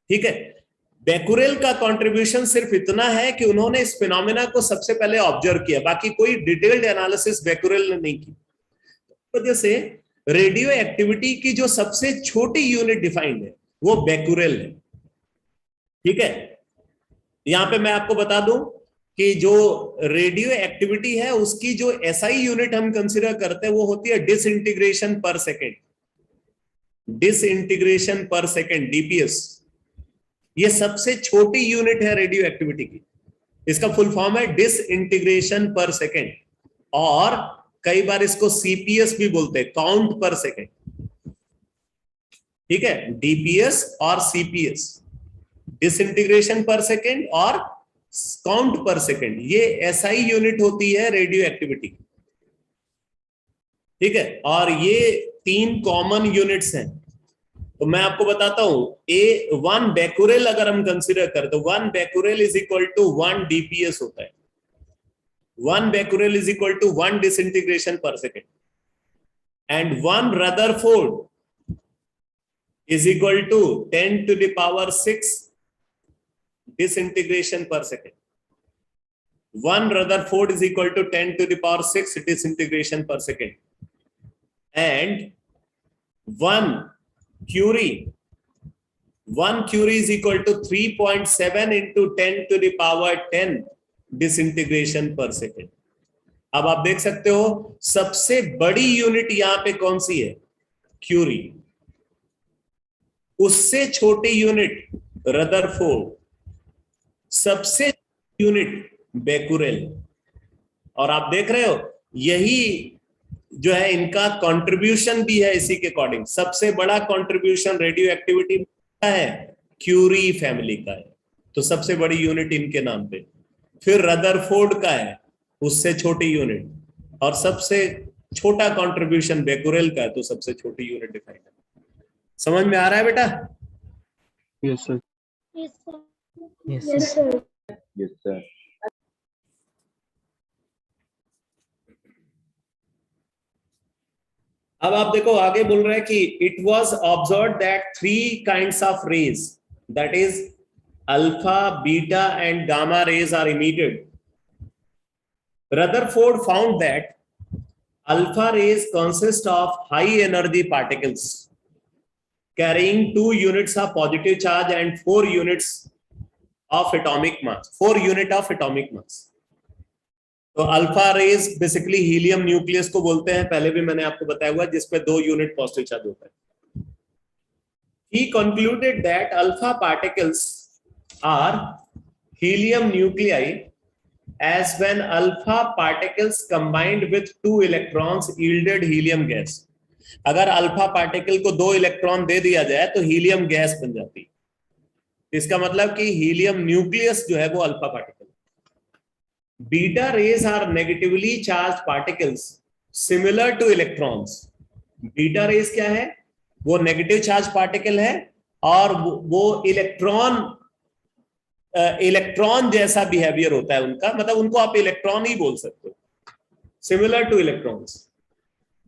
ठीक है, बेकुरेल का कंट्रीब्यूशन सिर्फ इतना है कि उन्होंने इस फिनोमेना को सबसे पहले ऑब्जर्व किया, बाकी कोई डिटेल्ड एनालिसिस बेकुरेल ने नहीं की। वजह से रेडियो एक्टिविटी की जो सबसे छोटी यूनिट डिफाइंड है वो बेकुरेल है। ठीक है, यहां पे मैं आपको बता दूं कि जो रेडियो एक्टिविटी है उसकी जो SI यूनिट हम कंसीडर करते हैं वो होती है disintegration per second. Disintegration per second, DPS, ये सबसे छोटी यूनिट है रेडियो एक्टिविटी की। इसका फुल फॉर्म है डिसइंटीग्रेशन पर सेकेंड, और कई बार इसको सीपीएस भी बोलते हैं, काउंट पर सेकेंड। ठीक है, डीपीएस और सीपीएस, डिसइंटीग्रेशन पर सेकेंड और काउंट पर सेकेंड, ये एसआई यूनिट होती है रेडियो एक्टिविटी। ठीक है, और ये 3 कॉमन यूनिट्स हैं। तो मैं आपको बताता हूं, ए 1 बेकुरेल अगर हम कंसीडर करें तो 1 becquerel is equal to 1 DPS होता है। 1 becquerel is equal to 1 disintegration per second, and 1 rutherford is equal to 10 to the power 6 disintegration per second. 1 Rutherford is equal to 10 to the power 6 disintegration per second, and 1 Curie is equal to 3.7 into 10 to the power 10 disintegration per second. अब आप देख सकते हो सबसे बड़ी unit यहां पे कौन सी है? क्यूरी। उससे छोटी यूनिट रदरफोर्ड, सबसे यूनिट बेकुरेल। और आप देख रहे हो यही जो है इनका कंट्रीब्यूशन भी है इसी के अकॉर्डिंग। सबसे बड़ा कंट्रीब्यूशन रेडियो एक्टिविटी का है, क्यूरी फैमिली का है, तो सबसे बड़ी यूनिट इनके नाम पे। फिर रदरफोर्ड का है, उससे छोटी यूनिट, और सबसे छोटा कंट्रीब्यूशन बेकुरेल का है, तो सबसे छोटी यूनिट डिफाइन है। समझ में आ रहा है बेटा? Yes sir. Yes, sir. Yes, Yes, sir. Yes, sir. अब आप देखो आगे बोल रहे हैं कि it was observe that 3 kinds of rays, that is alpha, beta and gamma rays are emitted. Rutherford found that alpha rays consist of high energy particles carrying 2 units of positive charge and 4 units of atomic mass, 4 unit of atomic mass. तो alpha rays basically helium nucleus को बोलते हैं, पहले भी मैंने आपको बताया हुआ, जिसपे 2 यूनिट पॉजिटिव चार्ज होता है। He concluded that alpha particles are helium nuclei as when alpha particles combined with 2 electrons yielded helium gas. अगर अल्फा पार्टिकल को 2 इलेक्ट्रॉन दे दिया जाए तो हीलियम गैस बन जाती है। इसका मतलब कि हीलियम न्यूक्लियस जो है वो alpha particle. Beta rays are negatively charge particles similar to electrons. Beta rays क्या है? वो नेगेटिव चार्ज पार्टिकल है, और वो इलेक्ट्रॉन जैसा बिहेवियर होता है उनका, मतलब उनको आप इलेक्ट्रॉन ही बोल सकते हो, similar to electrons.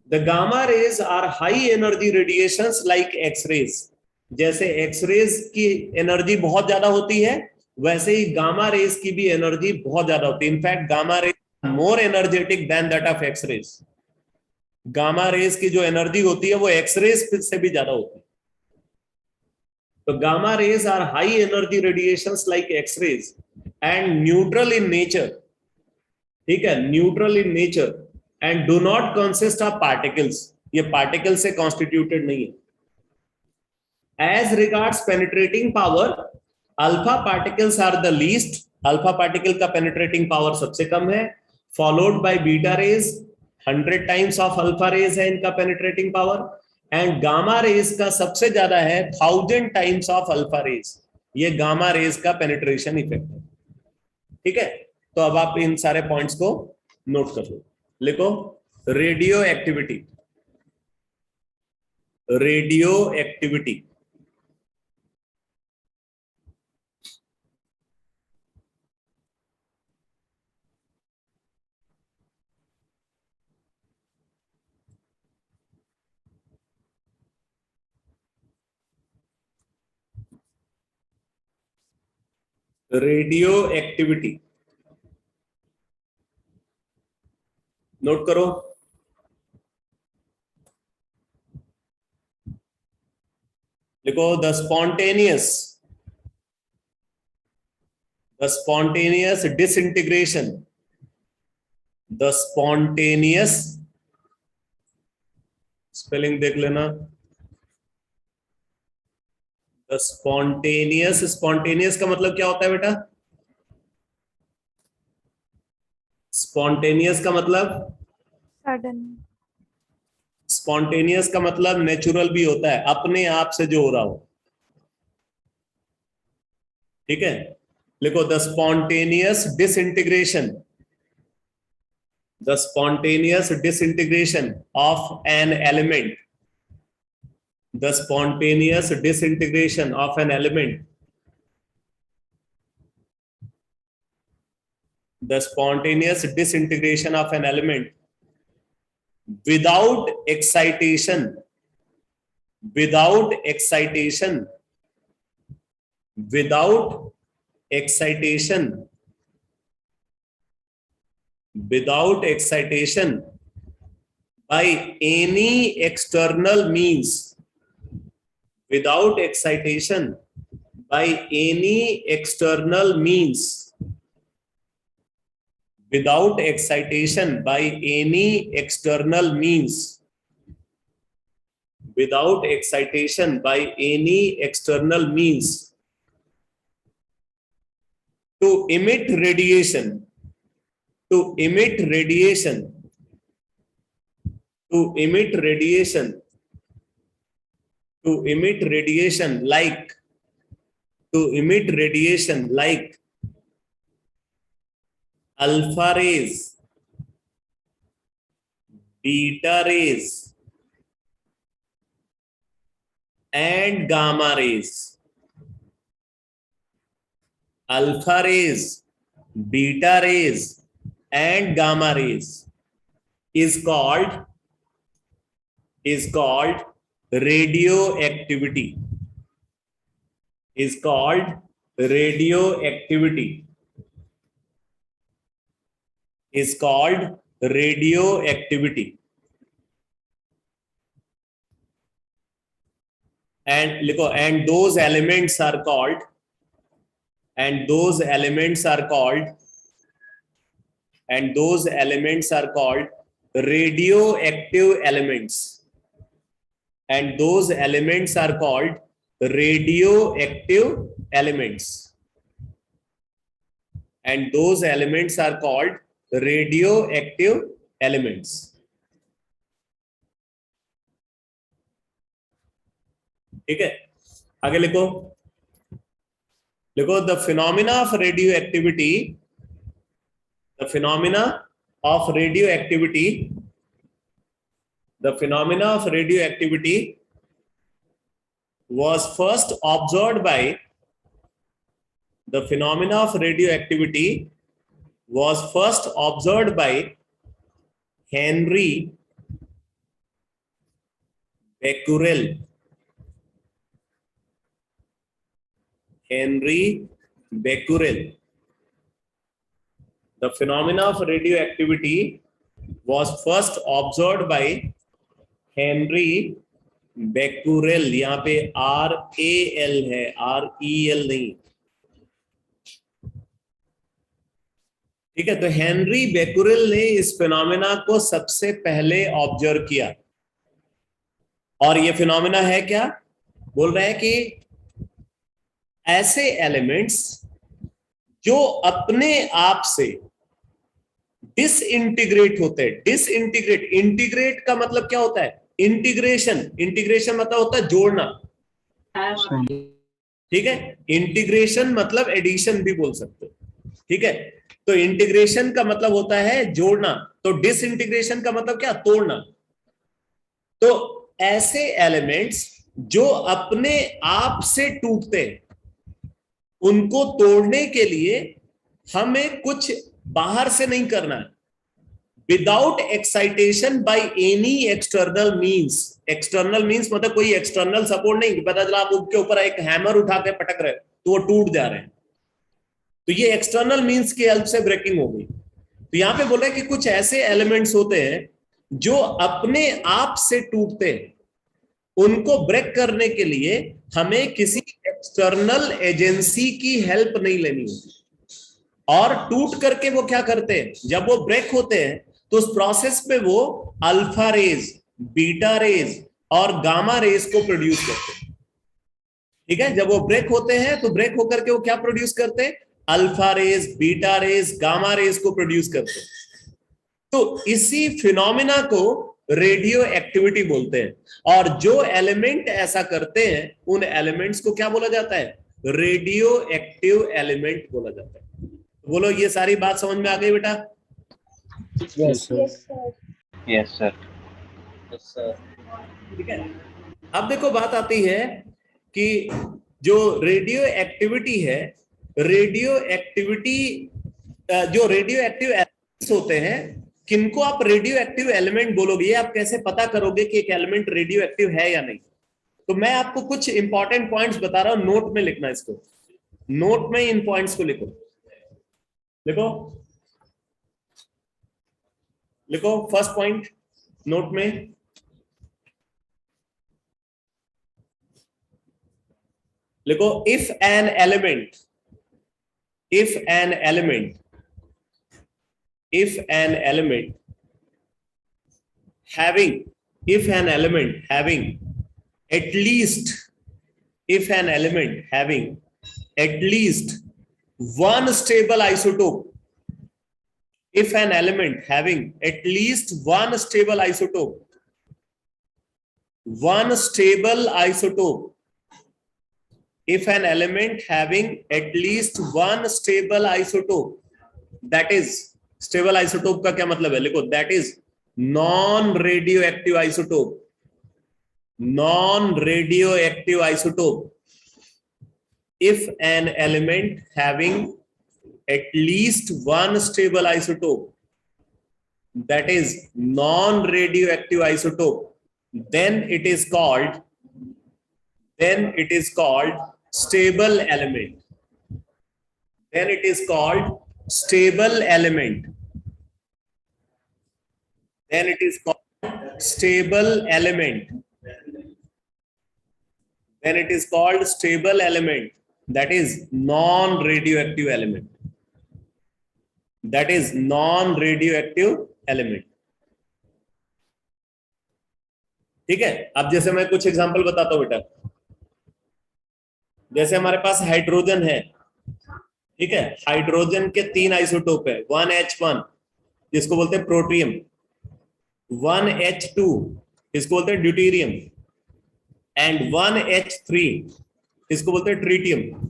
The gamma rays are high energy radiations like X rays. जैसे एक्स रेज की एनर्जी बहुत ज्यादा होती है, वैसे ही गामा रेज की भी एनर्जी बहुत ज्यादा होती है। In fact gamma rays more energetic than that of X rays. Gamma rays की जो एनर्जी होती है वो एक्स रेज से भी ज्यादा होती है। तो gamma rays are high energy radiations like X rays and neutral in nature. ठीक है, neutral in nature and do not consist of particles. ये पार्टिकल से कॉन्स्टिट्यूटेड नहीं है। As regards penetrating power, alpha particles are the least. Alpha particle का penetrating power सबसे कम है, followed by beta rays. 100 times of alpha rays है इनका penetrating power, and gamma rays का सबसे ज्यादा है, 1000 टाइम्स ऑफ अल्फा रेज। ये गामा रेज का पेनिट्रेशन इफेक्ट है। ठीक है, तो अब आप इन सारे पॉइंट्स को नोट कर लो। लिखो radio activity. Radio activity radio activity note करो। लिखो the spontaneous disintegration, the spontaneous, spelling देख लेना, द स्पॉन्टेनियस। स्पॉन्टेनियस का मतलब क्या होता है बेटा? स्पॉन्टेनियस का मतलब, सडन, स्पॉन्टेनियस का मतलब नेचुरल भी होता है, अपने आप से जो हो रहा हो। ठीक है, लिखो the spontaneous disintegration, the spontaneous disintegration of an element, the spontaneous disintegration of an element, the spontaneous disintegration of an element without excitation, without excitation, without excitation, without excitation by any external means, without excitation by any external means, without excitation by any external means, without excitation by any external means, to emit radiation, to emit radiation, to emit radiation, to emit radiation like, to emit radiation like alpha rays, beta rays and gamma rays. Alpha rays, beta rays and gamma rays is called radioactivity, is called radioactivity, is called radioactivity. And लिखो, and those elements are called, and those elements are called, and those elements are called radioactive elements, and those elements are called radioactive elements, and those elements are called radioactive elements. ठीक है, आगे लिखो, लिखो the phenomena of radioactivity, the phenomena of radioactivity, the phenomena of radioactivity was first observed by, the phenomena of radioactivity was first observed by Henry Becquerel, Henry Becquerel. The phenomena of radioactivity was first observed by Henry Becquerel. यहाँ पे RAL है, REL नहीं। ठीक है, तो Henry Becquerel ने इस phenomena को सबसे पहले ऑब्जर्व किया। और ये फिनोमेना है क्या? बोल रहे हैं कि ऐसे एलिमेंट्स जो अपने आप से डिसइंटीग्रेट होते हैं। डिसइंटीग्रेट, इंटीग्रेट का मतलब क्या होता है? इंटीग्रेशन, इंटीग्रेशन मतलब होता है जोड़ना। ठीक है, इंटीग्रेशन मतलब एडिशन भी बोल सकते हो। ठीक है, तो इंटीग्रेशन का मतलब होता है जोड़ना, तो डिसइंटीग्रेशन का मतलब क्या? तोड़ना। तो ऐसे एलिमेंट्स जो अपने आप से टूटते हैं, उनको तोड़ने के लिए हमें कुछ बाहर से नहीं करना है। Without excitation by any external means. External means मतलब कोई एक्सटर्नल सपोर्ट नहीं, पता चला आप उनके ऊपर एक हैमर उठा के पटक रहे तो वो टूट जा रहे हैं, तो ये एक्सटर्नल मींस की हेल्प से ब्रेकिंग हो गई। तो यहां पे बोल रहे हैं कि कुछ ऐसे एलिमेंट्स होते हैं जो अपने आप से टूटते हैं, उनको ब्रेक करने के लिए हमें किसी एक्सटर्नल एजेंसी की हेल्प नहीं लेनी होती। और टूट करके वो क्या करते हैं, जब वो ब्रेक होते हैं तो उस प्रोसेस में वो अल्फा रेज, बीटा रेज और गामा रेज को प्रोड्यूस करते हैं। ठीक है, जब वो ब्रेक होते हैं तो ब्रेक होकर के वो क्या प्रोड्यूस करते हैं? Alpha rays, beta rays, gamma rays को प्रोड्यूस करते हैं। तो इसी फिनोमिना को रेडियो एक्टिविटी बोलते हैं और जो एलिमेंट ऐसा करते हैं उन एलिमेंट्स को क्या बोला जाता है? रेडियो एक्टिव एलिमेंट बोला जाता है। बोलो ये सारी बात समझ में आ गई बेटा? Yes, sir. Yes, sir. Yes, sir. Yes, sir. ठीक है। अब देखो बात आती है कि जो रेडियो एक्टिविटी है, रेडियो एक्टिविटी जो रेडियो एक्टिव एलिमेंट्स होते हैं, किनको आप रेडियो एक्टिव एलिमेंट बोलोगे? ये आप कैसे पता करोगे कि एक एलिमेंट रेडियो एक्टिव है या नहीं? तो मैं आपको कुछ इंपॉर्टेंट पॉइंट्स बता रहा हूं, नोट में लिखना इसको, नोट में इन पॉइंट्स को लिखो। लिखो लिखो फर्स्ट पॉइंट नोट में, लिखो if an element having at least one stable isotope, if an element having at least one stable isotope, if an element having at least one stable isotope, that is stable isotope का क्या मतलब है? लिखो that is non-radioactive isotope, if an element having at least one stable isotope, that is non-radioactive isotope, then it is called stable element. Then it is called stable element. Then it is called stable element. Then it is called stable element. That is non-radioactive element. That is non-radioactive element. ठीक है। अब जैसे मैं कुछ example बताता हूं बेटा, जैसे हमारे पास हाइड्रोजन है, ठीक है, हाइड्रोजन के 3 आइसोटोप है, 1H1 जिसको बोलते हैं प्रोटियम, 1H2 इसको बोलते हैं ड्यूटेरियम, एंड 1H3 इसको बोलते हैं ट्रिटियम।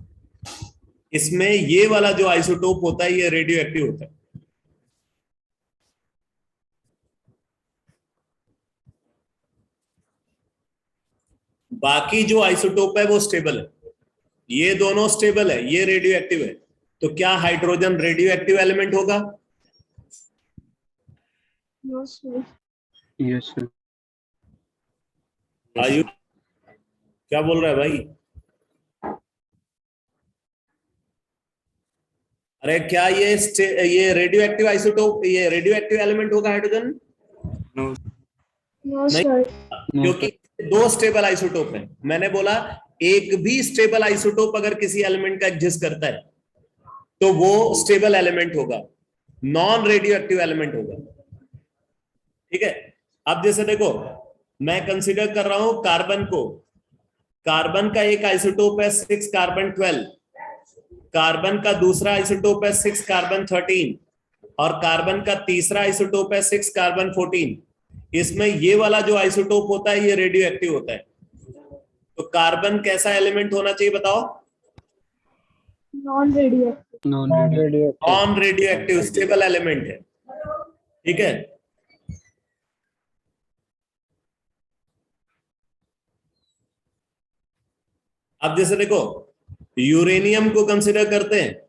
इसमें ये वाला जो आइसोटोप होता है ये रेडियो एक्टिव होता है। बाकी जो आइसोटोप है वो स्टेबल है, ये दोनों स्टेबल है, ये रेडियो एक्टिव है। तो क्या हाइड्रोजन रेडियो एक्टिव एलिमेंट होगा? No, sir. Yes, sir. आयु क्या बोल रहा है भाई? अरे क्या ये रेडियो एक्टिव आइसोटोप, ये रेडियो एक्टिव एलिमेंट होगा हाइड्रोजन? No. No, नहीं, sir. क्योंकि 2 स्टेबल आइसोटोप हैं। मैंने बोला एक भी स्टेबल आइसोटोप अगर किसी एलिमेंट का एग्जिस्ट करता है तो वो स्टेबल एलिमेंट होगा, नॉन रेडियो एक्टिव एलिमेंट होगा। ठीक है। अब जैसे देखो मैं कंसीडर कर रहा हूं कार्बन को, कार्बन का एक आइसोटोप है 6 कार्बन 12, कार्बन का दूसरा आइसोटोप है 6 कार्बन 13 और कार्बन का तीसरा आइसोटोप है 6 कार्बन 14। इसमें ये वाला जो आइसोटोप होता है ये रेडियो एक्टिव होता है। तो कार्बन कैसा एलिमेंट होना चाहिए बताओ? Non-radioactive. Non-radioactive. Non radio active stable element है। ठीक है। अब जैसे देखो यूरेनियम को कंसिडर करते हैं,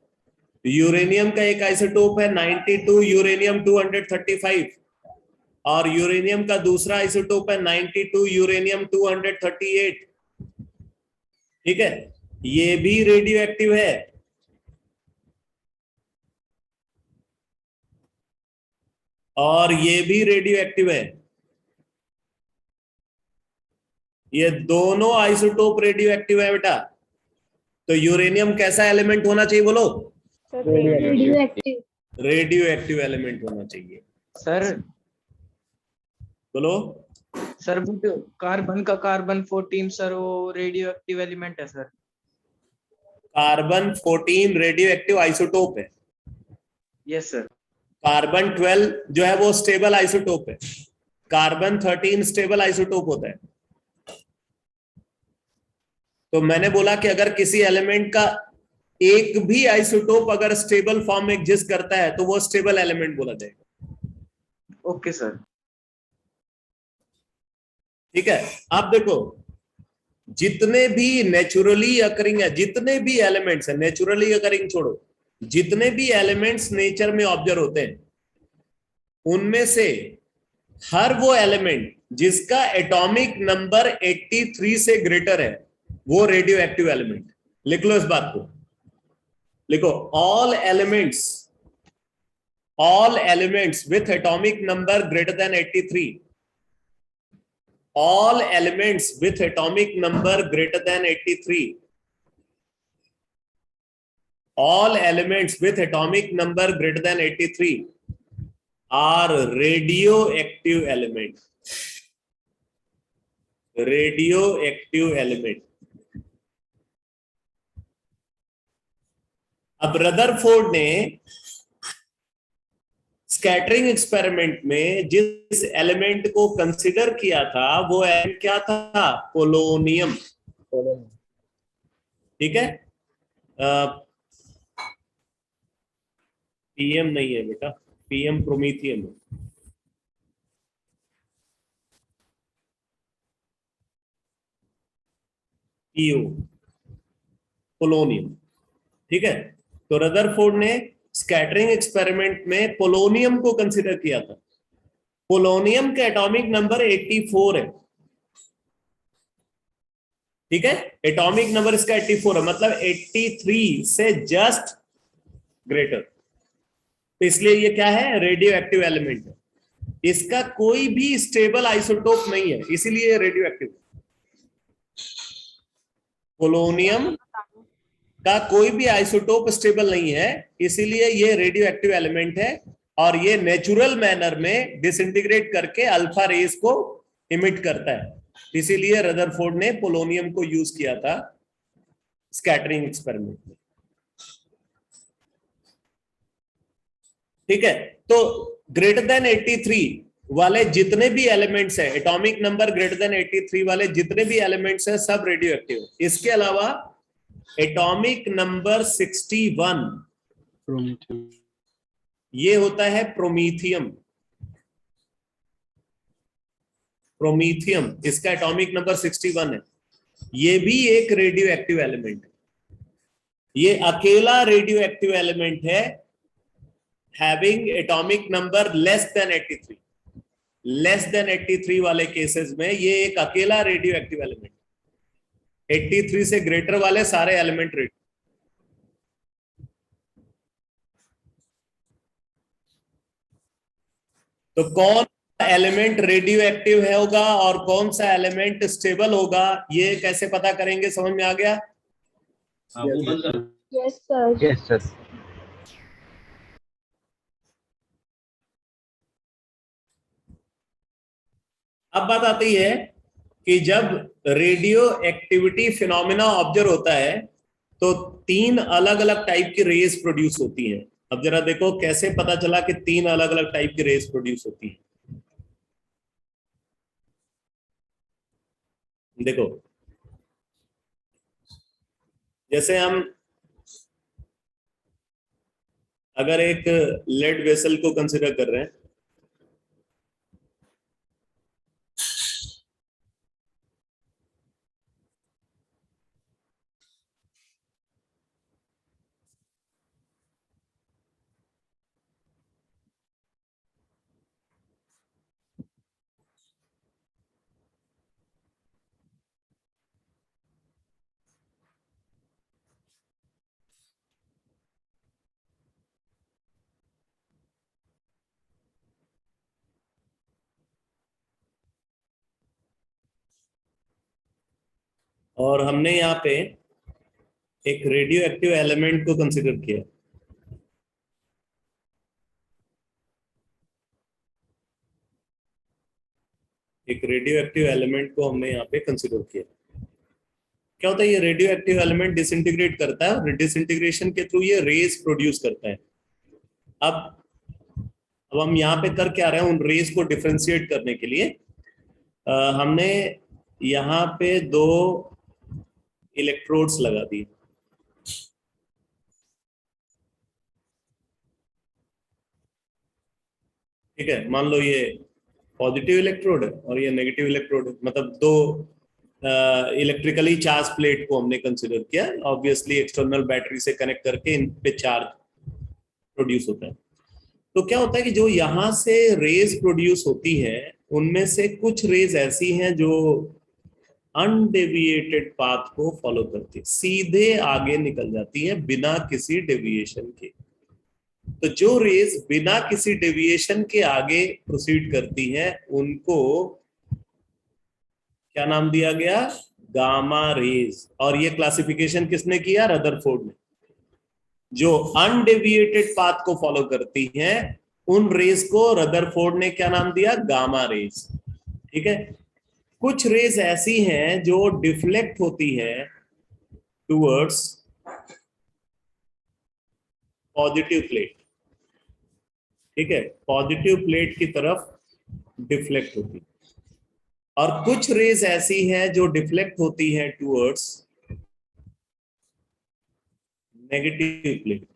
यूरेनियम का एक आइसोटोप है 92 यूरेनियम 235 और यूरेनियम का दूसरा आइसोटोप है 92 यूरेनियम 238। ठीक है, ये भी रेडियो एक्टिव है। और ये भी रेडियो एक्टिव है। ये दोनों आइसोटोप रेडियो एक्टिव है बेटा। तो यूरेनियम कैसा एलिमेंट होना चाहिए बोलो? Radioactive. रेडियो एक्टिव एलिमेंट होना चाहिए। सर बोलो। सर कार्बन का कार्बन 14 सर वो रेडियो एक्टिव एलिमेंट है sir. Carbon 14 radio active isotope है। Yes sir. कार्बन 12 जो है वो स्टेबल आइसोटोप है, कार्बन 13 स्टेबल आइसोटोप होता है। तो मैंने बोला कि अगर किसी एलिमेंट का एक भी आइसोटोप अगर स्टेबल फॉर्म में एग्जिस्ट करता है तो वो स्टेबल एलिमेंट बोला जाएगा। Okay sir. ठीक है, आप देखो जितने भी नेचुरली अकरिंग है, जितने भी एलिमेंट्स है, नेचुरली अकरिंग छोड़ो, जितने भी एलिमेंट्स नेचर में ऑब्जर्व होते हैं उनमें से हर वो एलिमेंट जिसका एटॉमिक नंबर 83 से ग्रेटर है वो रेडियो एक्टिव एलिमेंट। लिख लो इस बात को, लिखो all elements with atomic number greater than 83, all elements with atomic number greater than 83, all elements with atomic number greater than 83 are radioactive element, radioactive element। अब Rutherford ने scattering experiment में जिस element को कंसीडर किया था वो element क्या था? पोलोनियम। ठीक है, पीएम नहीं है बेटा, पीएम प्रोमीथियम है। PO polonium. ठीक है, तो रदरफोर्ड ने स्कैटरिंग एक्सपेरिमेंट में पोलोनियम को कंसीडर किया था। पोलोनियम का एटॉमिक नंबर 84 है। ठीक है, एटॉमिक नंबर इसका 84 है, मतलब 83 से जस्ट ग्रेटर। तो इसलिए ये क्या है? रेडियो एक्टिव एलिमेंट है। इसका कोई भी स्टेबल आइसोटोप नहीं है, इसीलिए रेडियो एक्टिव। पोलोनियम का कोई भी आइसोटोप स्टेबल नहीं है, इसीलिए ये रेडियो एक्टिव एलिमेंट है और ये नेचुरल मैनर में डिसइंटीग्रेट करके अल्फा रेज को इमिट करता है। इसीलिए रदरफोर्ड ने पोलोनियम को यूज किया था स्कैटरिंग एक्सपेरिमेंट में। ठीक है, तो ग्रेटर देन 83 वाले जितने भी एलिमेंट्स हैं, एटॉमिक नंबर ग्रेटर देन 83 वाले जितने भी एलिमेंट्स हैं सब रेडियो एक्टिव है। इसके अलावा एटॉमिक नंबर 61 प्रोमीथियम। ये होता है प्रोमीथियम। प्रोमीथियम इसका एटॉमिक नंबर 61 है। ये भी एक रेडियो एक्टिव एलिमेंट है। ये अकेला रेडियो एक्टिव एलिमेंट है having atomic number less than 83। Less than 83 वाले केसेस में ये एक अकेला रेडियो एक्टिव एलिमेंट। 83 से ग्रेटर वाले सारे एलिमेंट रेडियो। तो कौन एलिमेंट रेडियो एक्टिव है होगा और कौन सा एलिमेंट स्टेबल होगा, ये कैसे पता करेंगे? समझ में आ गया? Yes sir. Yes sir. अब बात आती है कि जब रेडियो एक्टिविटी फिनोमेना ऑब्जर्व होता है तो 3 अलग अलग टाइप की रेज प्रोड्यूस होती हैं। अब जरा देखो कैसे पता चला कि 3 अलग अलग टाइप की रेज प्रोड्यूस होती हैं। देखो, जैसे हम अगर एक लेड वेसल को कंसिडर कर रहे हैं, और हमने यहाँ पे एक रेडियो एक्टिव एलिमेंट को कंसिडर किया। एक रेडियो एक्टिव एलिमेंट को हमने यहाँ पे कंसिडर किया। क्या होता है? ये रेडियो एक्टिव एलिमेंट डिसइंटीग्रेट करता है और डिसइंटीग्रेशन के थ्रू ये रेज प्रोड्यूस करता है। अब अब हम यहाँ पे कर क्या रहे हैं, उन रेज को डिफरेंशिएट करने के लिए हमने यहाँ पे 2 इलेक्ट्रोड्स लगा दिए। ठीक है, मान लो ये पॉजिटिव इलेक्ट्रोड है और ये नेगेटिव इलेक्ट्रोड है, मतलब 2 इलेक्ट्रिकली चार्ज प्लेट को हमने कंसिडर किया। ऑब्वियसली एक्सटर्नल बैटरी से कनेक्ट करके इन पे चार्ज प्रोड्यूस होता है। तो क्या होता है कि जो यहां से रेज प्रोड्यूस होती है उनमें से कुछ रेज ऐसी हैं जो अनडेविएटेड पाथ को फॉलो करती है, सीधे आगे निकल जाती है बिना किसी डेविएशन के। तो जो रेज बिना किसी डेविएशन के आगे प्रोसीड करती हैं उनको क्या नाम दिया गया, गामा रेज। और ये क्लासिफिकेशन किसने किया, रदरफोर्ड ने। जो अनडेविएटेड पाथ को फॉलो करती हैं उन रेज को रदरफोर्ड ने क्या नाम दिया, गामा रेज। ठीक है, कुछ रेज ऐसी हैं जो डिफ्लेक्ट होती हैं टुवर्ड्स पॉजिटिव प्लेट। ठीक है, पॉजिटिव प्लेट की तरफ डिफ्लेक्ट होती है। और कुछ रेज ऐसी हैं जो डिफ्लेक्ट होती हैं टुवर्ड्स नेगेटिव प्लेट।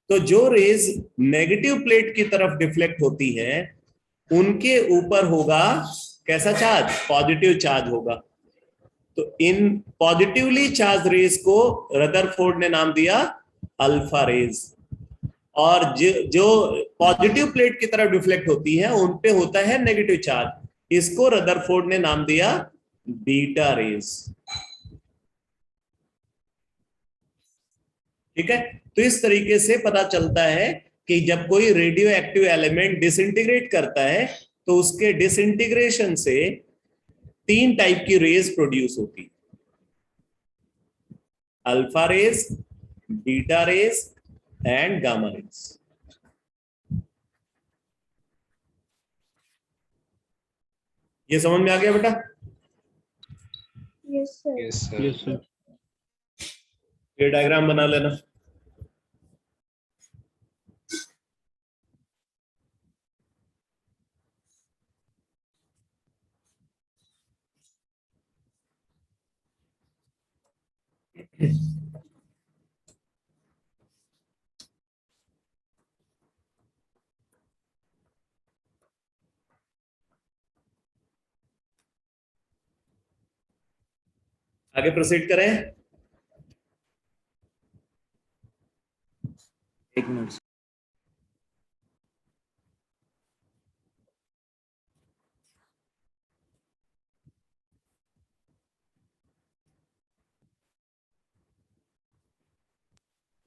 तो जो रेज नेगेटिव प्लेट की तरफ डिफ्लेक्ट होती हैं उनके ऊपर होगा कैसा चार्ज, पॉजिटिव चार्ज होगा। तो इन पॉजिटिवली चार्ज रेज को रदरफोर्ड ने नाम दिया अल्फा रेज। और जो पॉजिटिव प्लेट की तरफ डिफ्लेक्ट होती है उन पे होता है नेगेटिव चार्ज, इसको रदरफोर्ड ने नाम दिया बीटा रेज। ठीक है, तो इस तरीके से पता चलता है कि जब कोई रेडियो एक्टिव एलिमेंट डिसइंटीग्रेट करता है तो उसके डिसइंटीग्रेशन से 3 टाइप की रेज प्रोड्यूस होती, alpha rays, beta rays and gamma rays. ये समझ में आ गया बेटा? Yes sir. Yes sir. Yes, sir. ये डायग्राम बना लेना। आगे प्रोसीड करें। एक मिनट।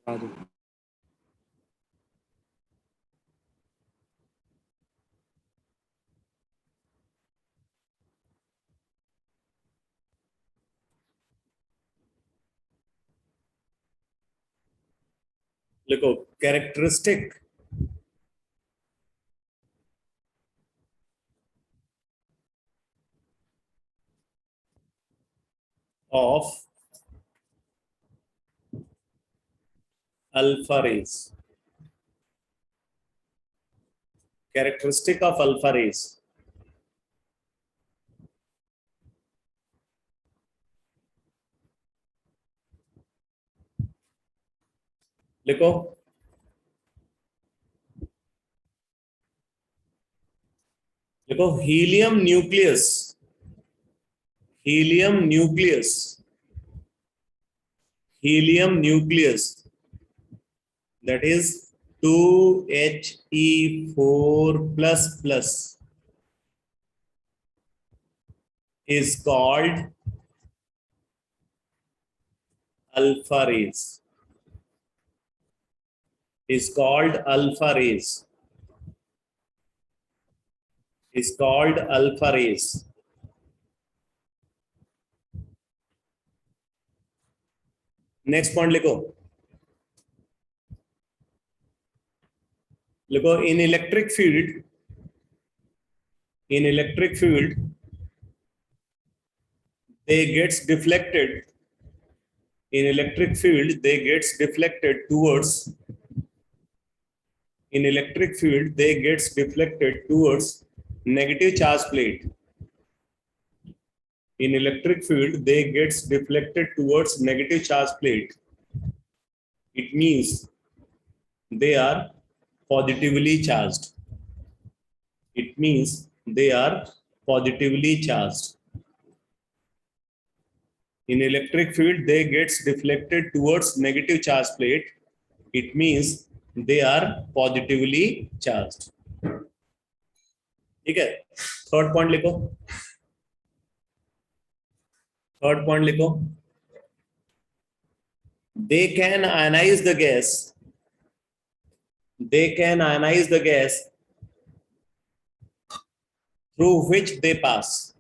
आ जाओ। देखो, characteristic of alpha rays, characteristic of alpha rays। लिखो, देखो helium nucleus, helium nucleus, helium nucleus that is 2He4++ is called alpha rays, is called alpha rays, is called alpha rays। Next point लिखो, लिखो in electric field they gets deflected in electric field they gets deflected towards negative charge plate. In electric field they gets deflected towards negative charge plate. It means they are positively charged. It means they are positively charged. In electric field they gets deflected towards negative charge plate. It means they are positively charged. ठीक है, third point लिखो. They can ionize the gas. Through which they pass.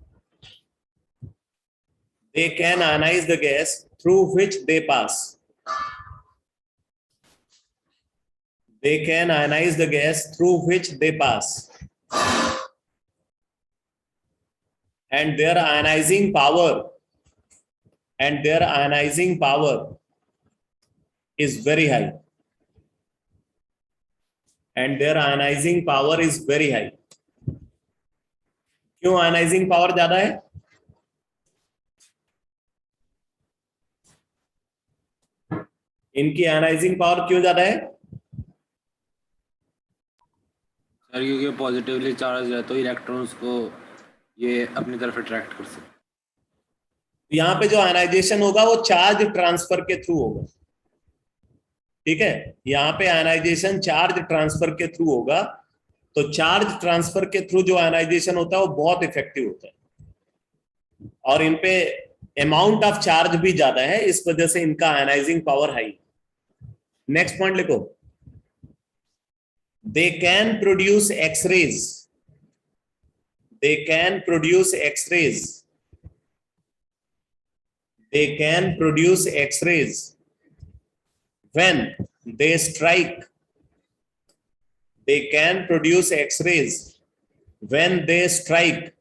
They can ionize the gas through which they pass. They can ionize the gas through which they pass. And their ionizing power is very high. क्यों ionizing power ज्यादा है? इनकी ionizing power क्यों ज्यादा है? Sir क्योंकि positively charge है तो इलेक्ट्रॉन्स को ये अपनी तरफ अट्रैक्ट कर सकते. यहाँ पे जो आयनाइजेशन होगा वो चार्ज ट्रांसफर के थ्रू होगा. ठीक है, यहाँ पे आयनाइजेशन चार्ज ट्रांसफर के थ्रू होगा. तो चार्ज ट्रांसफर के थ्रू जो आयनाइजेशन होता है वो बहुत इफेक्टिव होता है और इन पे अमाउंट ऑफ चार्ज भी ज्यादा है, इस वजह से इनका ionising power high. Next point लिखो. They can produce X-rays. They can produce X-rays when they strike. They can produce X-rays when they strike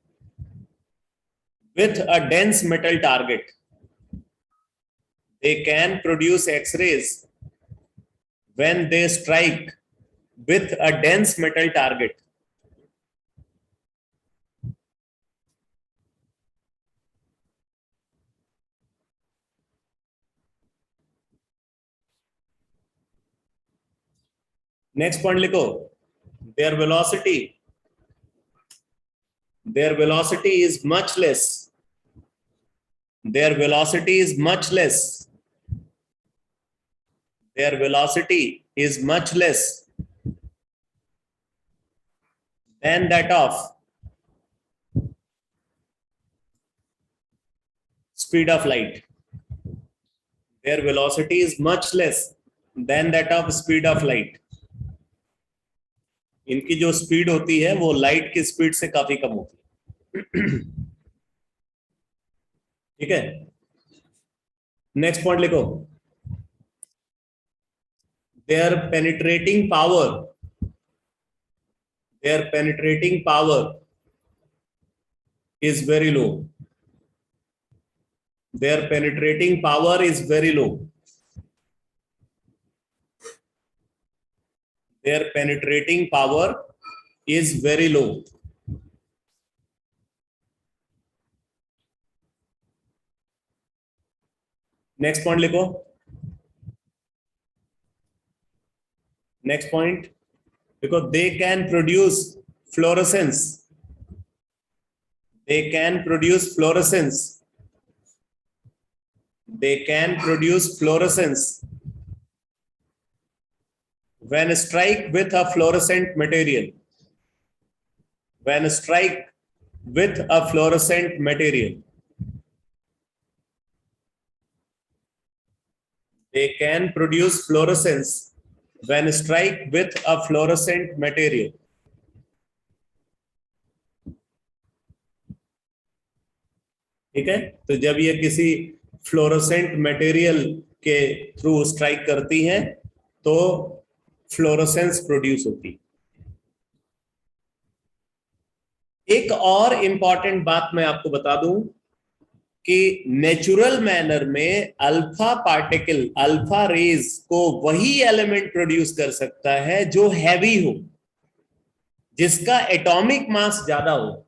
with a dense metal target. They can produce X-rays when they strike with a dense metal target. Next point लिखो. Their velocity is much less. Their velocity is much less than that of speed of light. Their velocity is much less than that of speed of light. इनकी जो speed होती है वो light की speed से काफी कम होती है. ठीक है, नेक्स्ट पॉइंट लिखो. Their penetrating power is very low. Their penetrating power is very low. Their penetrating power is very low. Next point लिखो. Next point, because they can produce fluorescence. They can produce fluorescence when strike with a fluorescent material. They can produce fluorescence when strike with a fluorescent material. ठीक है, तो जब ये किसी fluorescent material के through strike करती हैं तो फ्लोरोसेंस प्रोड्यूस होती है. एक और इंपॉर्टेंट बात मैं आपको बता दूं कि नेचुरल मैनर में अल्फा पार्टिकल, अल्फा रेज को वही एलिमेंट प्रोड्यूस कर सकता है जो हैवी हो, जिसका एटॉमिक मास ज्यादा हो।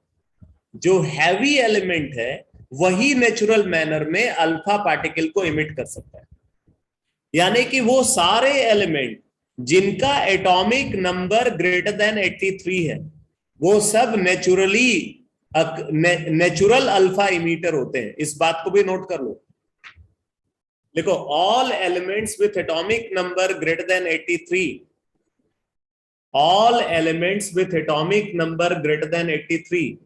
जो हैवी एलिमेंट है वही नेचुरल मैनर में अल्फा पार्टिकल को इमिट कर सकता है। यानी कि वो सारे एलिमेंट जिनका एटॉमिक नंबर ग्रेटर देन 83 है, वो सब नेचुरल अल्फा इमीटर होते हैं। इस बात को भी नोट कर लो। देखो, all elements with atomic number greater than 83, all elements with atomic number greater than 83,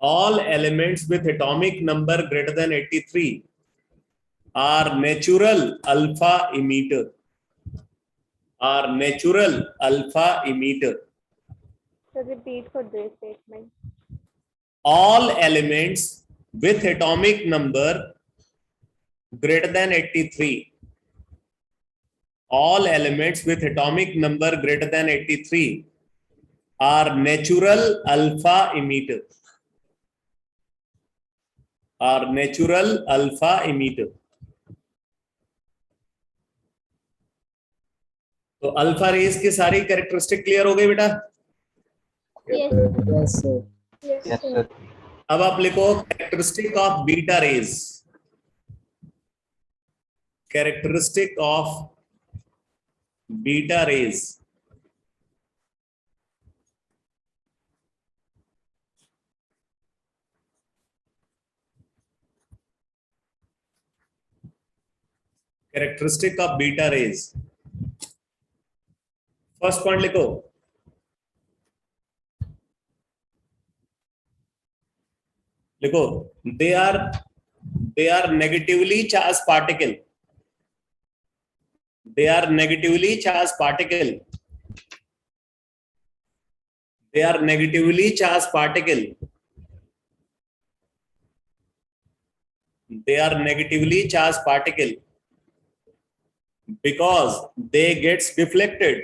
all elements with atomic number greater than 83 are natural alpha emitter, are natural alpha emitter. So repeat for this statement. All elements with atomic number greater than 83, all elements with atomic number greater than 83 are natural alpha emitter, are natural alpha emitter. तो alpha race की सारी characteristic clear हो गई बेटा? Yes, Yes, sir. yes, sir. अब आप लिखो characteristic of beta rays, characteristic of beta rays. Characteristic of beta rays, first point लिखो, लिखो they are negatively charge particle, they are negatively charged particle, they are negatively charged particle, they are negatively charged particle because they gets deflected,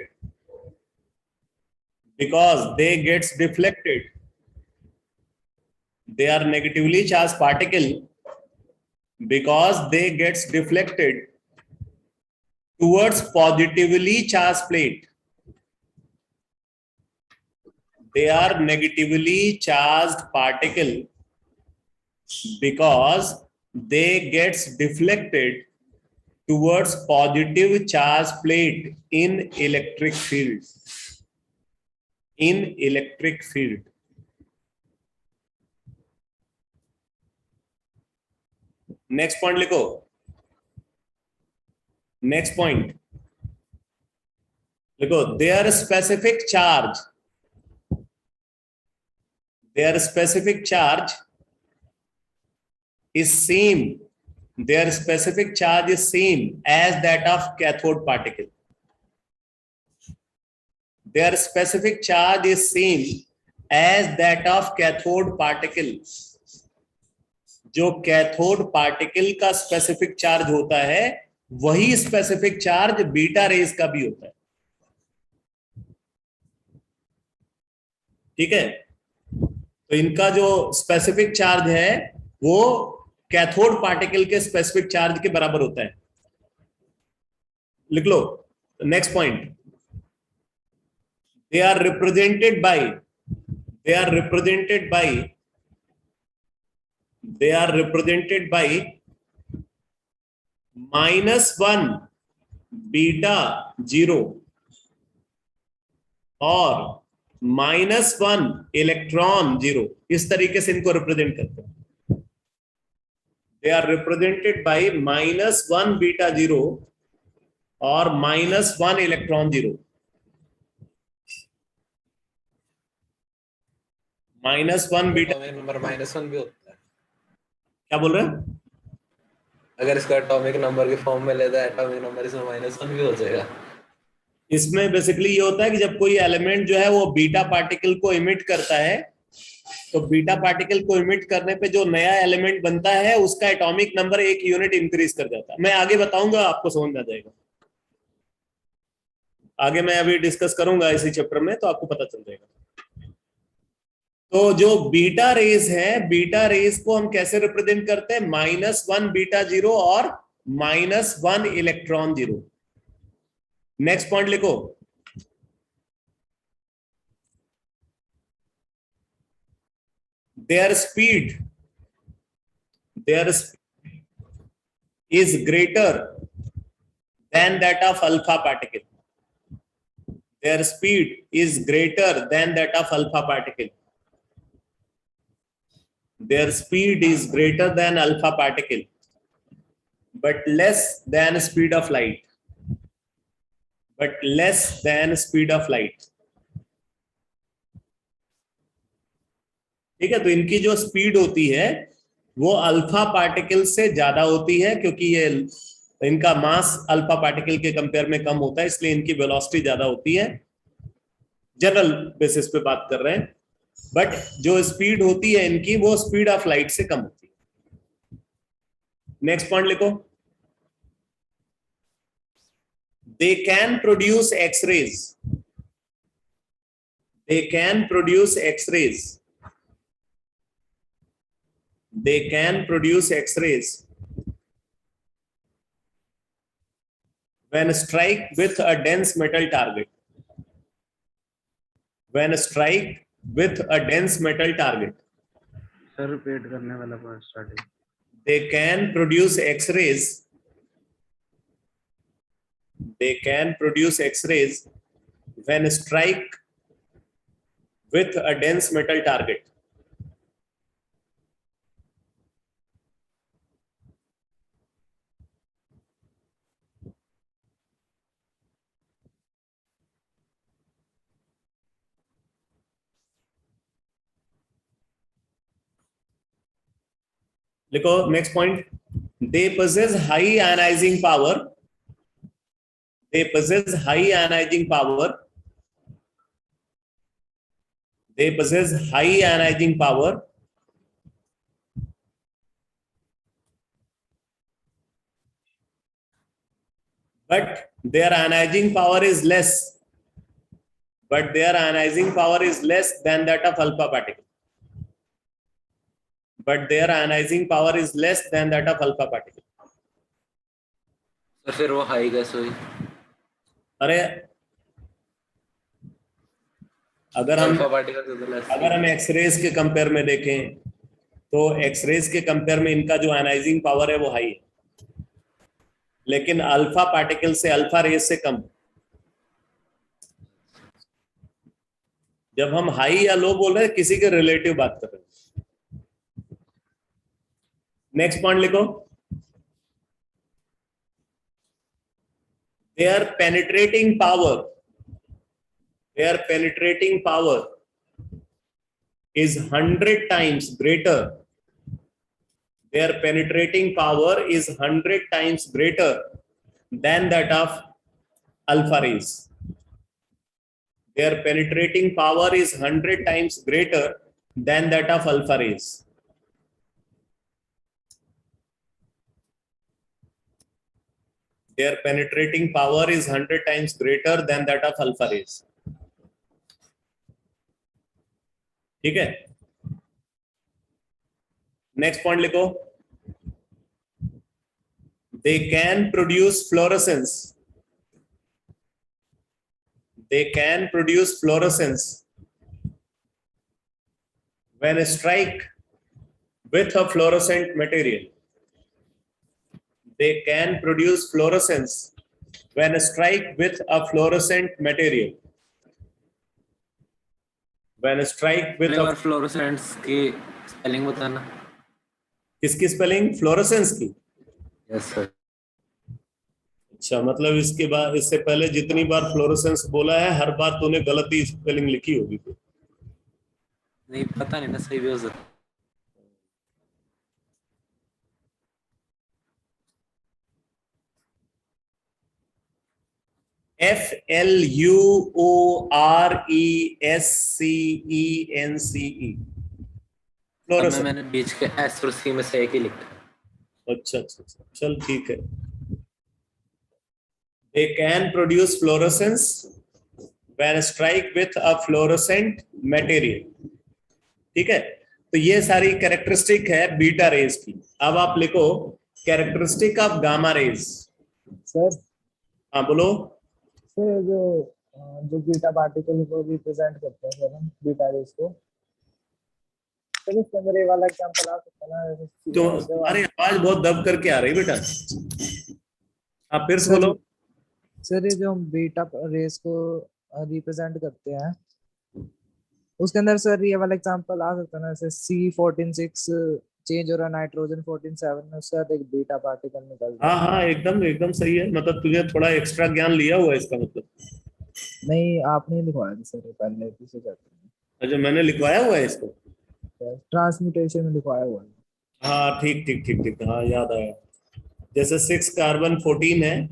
because they gets deflected, they are negatively charged particle because they gets deflected towards positively charged plate. They are negatively charged particle because they gets deflected towards positive charged plate in electric field. In electric field. Next point लिखो, next point देखो, their specific charge, their specific charge is same, their specific charge is same as that of cathode particle, their specific charge is same as that of cathode particle. जो cathode particle का specific charge होता है वही specific charge beta raise का भी होता है। ठीक है, तो इनका जो स्पेसिफिक चार्ज है वो कैथोड पार्टिकल के स्पेसिफिक चार्ज के बराबर होता है। लिख लो next point, they are represented by, they are represented by -1 beta 0 और -1 इलेक्ट्रॉन 0। इस तरीके से इनको रिप्रेजेंट करते हैं। They are represented by -1 beta 0 और -1 इलेक्ट्रॉन 0। -1 बीटा नंबर -1 भी होता है। क्या बोल रहे हैं? अगर इसका एटॉमिक नंबर के फॉर्म में लेता है एटॉमिक नंबर, इसमें -1 भी हो जाएगा। इसमें बेसिकली ये होता है कि जब कोई एलिमेंट जो है वो बीटा पार्टिकल को इमिट करता है, तो बीटा पार्टिकल को इमिट करने पे जो नया एलिमेंट बनता है उसका एटॉमिक नंबर 1 यूनिट इंक्रीज कर जाता है। मैं आगे बताऊंगा, आपको समझ में आ जाएगा। आगे मैं अभी डिस्कस करूंगा इसी चैप्टर में, तो आपको पता चल जाएगा। तो जो बीटा रेज है, बीटा रेज को हम कैसे रिप्रेजेंट करते हैं? -1 बीटा 0 और -1 इलेक्ट्रॉन 0। नेक्स्ट पॉइंट लिखो, their speed is greater than that of alpha particle. Their speed is greater than that of alpha particle. Their speed is greater than alpha particle, but less than speed of light. But less than speed of light. ठीक है, तो इनकी जो speed होती है वो alpha particle से ज्यादा होती है, क्योंकि ये इनका मास अल्फा पार्टिकल के कंपेयर में कम होता है, इसलिए इनकी वेलोसिटी ज्यादा होती है। जनरल बेसिस पे बात कर रहे हैं, बट जो स्पीड होती है इनकी वो स्पीड ऑफ लाइट से कम होती है। नेक्स्ट पॉइंट लिखो, they can produce X-rays. They can produce X-rays. They can produce X-rays when strike with a dense metal target. When strike with a dense metal target. Sir repeat करने वाला part starting. They can produce X-rays. They can produce X-rays when strike with a dense metal target. लिखो next point, they possess high ionizing power. They possess high ionizing power. They possess high ionizing power. But their ionizing power is less. But their ionizing power is less than that of alpha particle. But their ionizing power is less than that of alpha particle. तो फिर वो high gas हुई। अरे अगर हम alpha particle तो less. अगर हम एक्सरेज के कंपेयर में देखें तो एक्सरेज के कंपेयर में इनका जो आयनाइजिंग पावर है वो हाई है, लेकिन अल्फा पार्टिकल से अल्फा रेज से कम। जब हम हाई या लो बोल रहे हैं किसी के रिलेटिव बात कर रहे हैं। नेक्स्ट पॉइंट लिखो, their penetrating power is 100 times greater. Their penetrating power is 100 times greater than that of alpha rays. Their penetrating power is 100 times greater than that of alpha rays. Their penetrating power is 100 times greater than that of alpha rays. ठीक है, next point लिखो, they can produce fluorescence. They can produce fluorescence when strike with a fluorescent material. They can produce fluorescence when strike with a fluorescent material. When strike with a फ्लोरोसेंट्स की spelling बताना। किसकी spelling? Fluorescence की। Yes sir. अच्छा, मतलब इसके बाद इससे पहले जितनी बार फ्लोरोसेंस बोला है हर बार तूने गलत ही स्पेलिंग लिखी होगी। नहीं पता नहीं ना, सही भी हो सकता। FLUORESCENCE। मैंने बीच के एस और सी में से एक ही लिखा। अच्छा, चल ठीक है। They can produce fluorescence when strike with a fluorescent material. ठीक है, तो ये सारी कैरेक्टरिस्टिक है बीटा रेज की। अब आप लिखो characteristic of gamma raise. Sir हाँ बोलो। सर जो जो बीटा पार्टिकल को रिप्रेजेंट करते हैं सर हम बीटा रेस को, सर इसके अंदर ये वाला एग्जांपल आ सकता है ना, जैसे तो जब तुम्हारी आवाज बहुत दब करके आ रही बेटा, आप फिर से सर बोलो। सर ये जो हम बीटा रेस को रिप्रेजेंट करते हैं उसके अंदर सर ये वाला एग्जांपल आ सकता है ना, जैसे C14 6 चेंज हो रहा है नाइट्रोजन 14 7 में, उससे एक बीटा पार्टिकल निकल रहा हाँ है। हाँ एकदम एकदम सही है, मतलब तुझे थोड़ा एक्स्ट्रा ज्ञान लिया हुआ है इसका मतलब। नहीं आपने लिखवाया था सर पहले किसी चैप्टर में, अच्छा मैंने लिखवाया हुआ है इसको। ट्रांसम्यूटेशन में लिखवाया हुआ है। हाँ ठीक ठीक ठीक ठीक, हाँ याद आया। जैसे 6 कार्बन 14 है,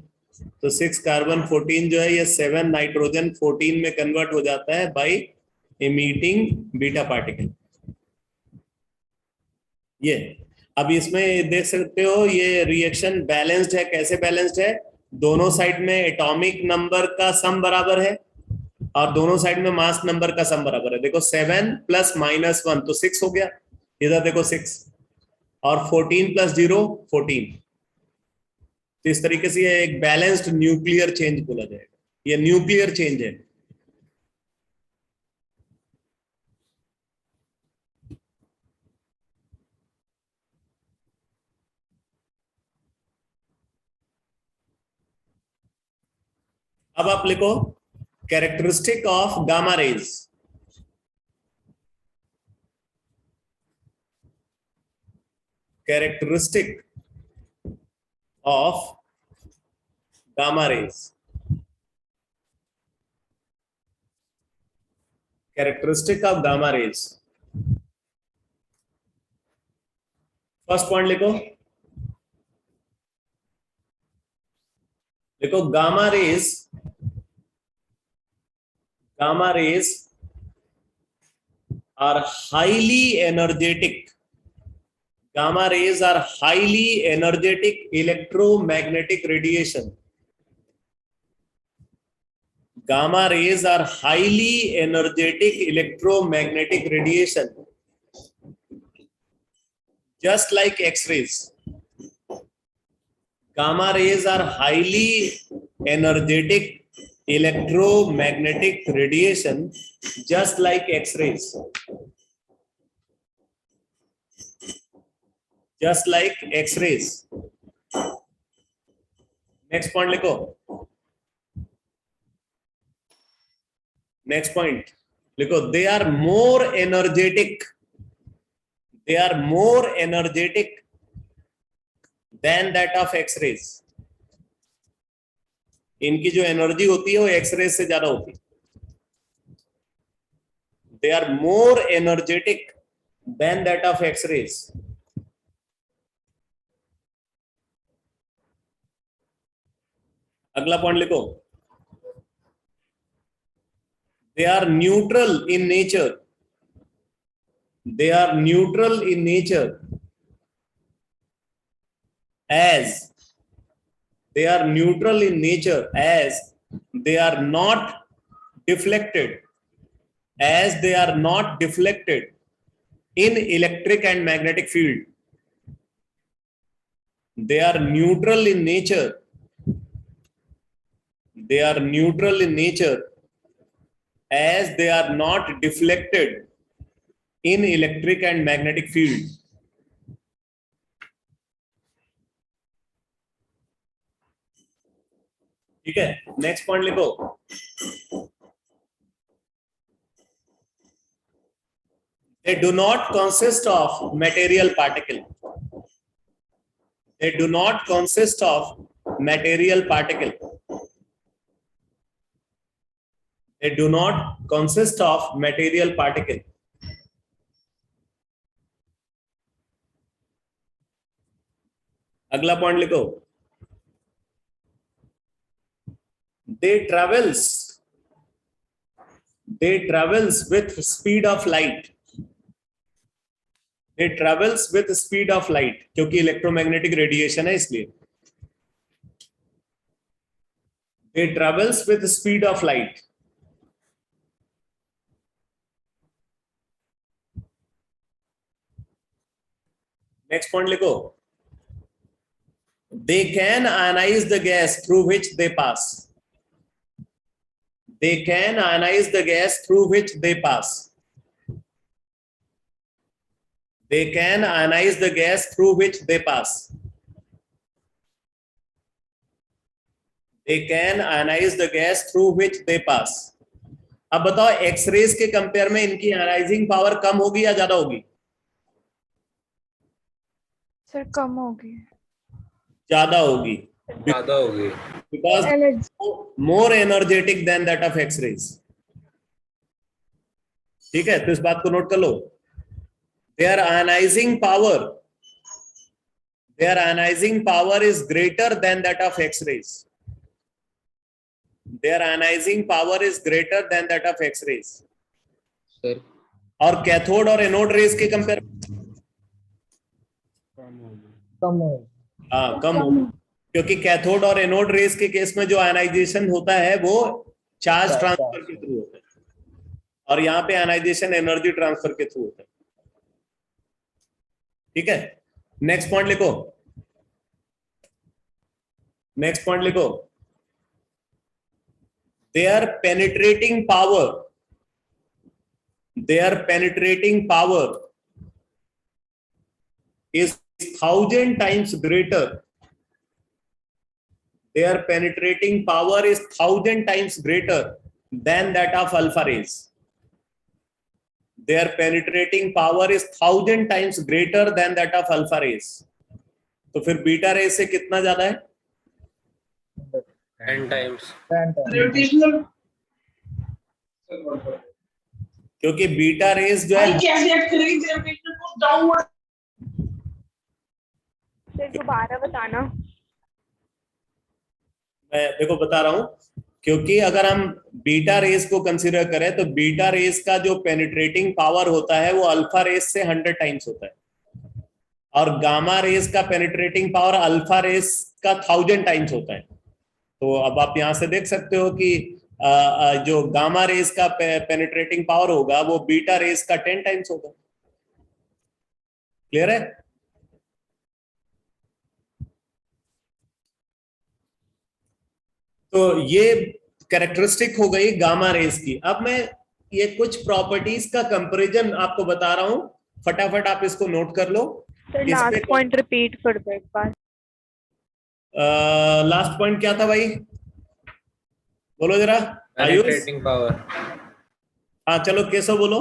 तो 6 कार्बन 14 जो है ये 7 नाइट्रोजन 14 में कन्वर्ट हो जाता है बाय इमिटिंग बीटा पार्टिकल। ये अब इसमें देख सकते हो ये रिएक्शन बैलेंस्ड है। कैसे बैलेंस्ड है? दोनों साइड में एटॉमिक नंबर का सम बराबर है और दोनों साइड में मास नंबर का सम बराबर है। देखो 7 प्लस -1 तो 6 हो गया, इधर देखो 6, और 14 प्लस 0 14। तो इस तरीके से ये एक बैलेंस्ड न्यूक्लियर चेंज बोला जाएगा, ये न्यूक्लियर चेंज है। अब आप लिखो characteristic of gamma rays. Characteristic of gamma rays. Characteristic of gamma rays. First point लिखो, देखो gamma rays, gamma rays are highly energetic, gamma rays are highly energetic electromagnetic radiation. Gamma rays are highly energetic electromagnetic radiation, just like X-rays. Gamma rays are highly energetic electromagnetic radiation, just like X-rays. Just like X-rays. Next point लिखो, next point लिखो, they are more energetic, they are more energetic than that of X-rays. इनकी जो energy होती है वो X-rays से ज्यादा होती है। They are more energetic than that of X-rays. अगला पॉइंट लिखो, they are neutral in nature, they are neutral in nature as they are neutral in nature as they are not deflected, as they are not deflected in electric and magnetic field. They are neutral in nature, they are neutral in nature as they are not deflected in electric and magnetic field. ठीक है, next point लिखो, they do not consist of material particle, they do not consist of material particle, they do not consist of material particle. अगला point लिखो, they travels with speed of light, they travels with speed of light, क्योंकि electromagnetic radiation है इसलिए। they travels with speed of light next point लिखो, they can ionize the gas through which they pass. They can ionize the gas through which they pass. They can ionize the gas through which they pass. They can ionize the gas through which they pass. अब बताओ X-rays के compare में इनकी ionising power कम होगी या ज्यादा होगी? Sir कम होगी। ज्यादा होगी, ज्यादा होगी। because Energy. more energetic than that of X-rays. ठीक है, तो इस बात को नोट कर लो। Their ionizing power is greater than that of X-rays. Their ionizing power is greater than that of X-rays. Sir और कैथोड और एनोड रेज के कंपेयर कम हो। हाँ कम हो, क्योंकि कैथोड और एनोड रेज के केस में जो आयनाइजेशन होता है वो चार्ज ट्रांसफर के थ्रू होता है, और यहाँ पे आयनाइजेशन एनर्जी ट्रांसफर के थ्रू होता है। ठीक है, नेक्स्ट पॉइंट लिखो, नेक्स्ट पॉइंट लिखो, their penetrating power is 1000 times greater. Their penetrating power is 1000 times greater than that of alpha rays. Their penetrating power is 1000 times greater than that of alpha rays. तो फिर beta raise से कितना ज्यादा है? 10 times। क्योंकि beta raise जो है दोबारा बताना। मैं देखो बता रहा हूं, क्योंकि अगर हम बीटा रेज को कंसीडर करें तो बीटा रेज का जो पेनिट्रेटिंग पावर होता है वो अल्फा रेज से 100 टाइम्स होता है, और गामा रेज का पेनिट्रेटिंग पावर अल्फा रेज का 1000 टाइम्स होता है। तो अब आप यहां से देख सकते हो कि जो गामा रेज का पेनिट्रेटिंग पावर होगा वो बीटा रेज का 10 टाइम्स होगा। क्लियर है? तो ये कैरेक्टरिस्टिक हो गई गामा रेज की। अब मैं ये कुछ प्रॉपर्टीज का कंपैरिजन आपको बता रहा हूं, फटाफट आप इसको नोट कर लो। सर लास्ट पॉइंट रिपीट कर दो एक बार। लास्ट पॉइंट क्या था भाई, बोलो जरा। Penetrating power. हाँ चलो केशव बोलो।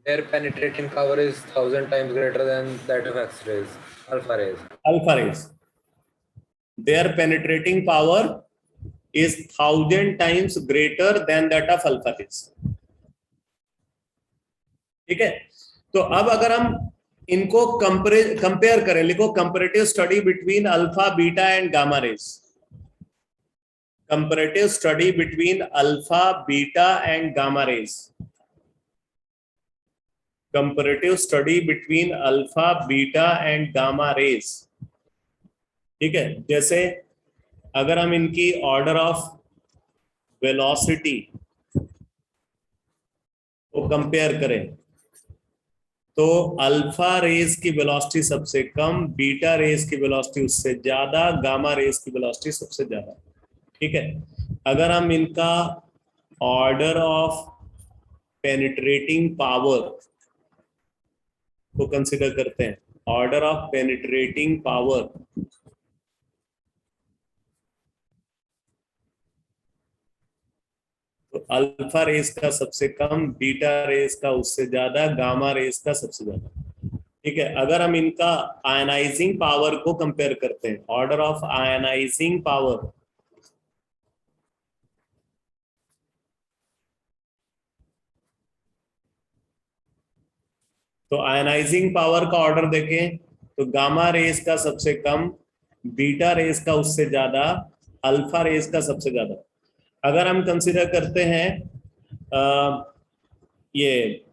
Their penetrating power is 1000 times greater than that of X-rays, alpha rays. Alpha rays. Their penetrating power is 1000 times greater than that of alpha rays. ठीक है, तो अब अगर हम इनको कंपेयर करें, लिखो comparative study between alpha beta and gamma raise. Comparative study between alpha beta and gamma raise. Comparative study between alpha beta and gamma raise. ठीक है, जैसे अगर हम इनकी ऑर्डर ऑफ वेलोसिटी को कंपेयर करें तो अल्फा रेज की वेलोसिटी सबसे कम, बीटा रेज की वेलोसिटी उससे ज्यादा, गामा रेज की वेलोसिटी सबसे ज्यादा। ठीक है, अगर हम इनका ऑर्डर ऑफ पेनिट्रेटिंग पावर को कंसीडर करते हैं, ऑर्डर ऑफ पेनिट्रेटिंग पावर, तो अल्फा रेज का सबसे कम, बीटा रेज का उससे ज्यादा, गामा रेज का सबसे ज्यादा। ठीक है, अगर हम इनका आयनाइजिंग पावर को कंपेयर करते हैं, ऑर्डर ऑफ आयनाइजिंग पावर, तो आयनाइजिंग पावर का ऑर्डर देखें तो गामा रेज का सबसे कम, बीटा रेज का उससे ज्यादा, अल्फा रेज का सबसे ज्यादा। अगर हम कंसीडर करते हैं ये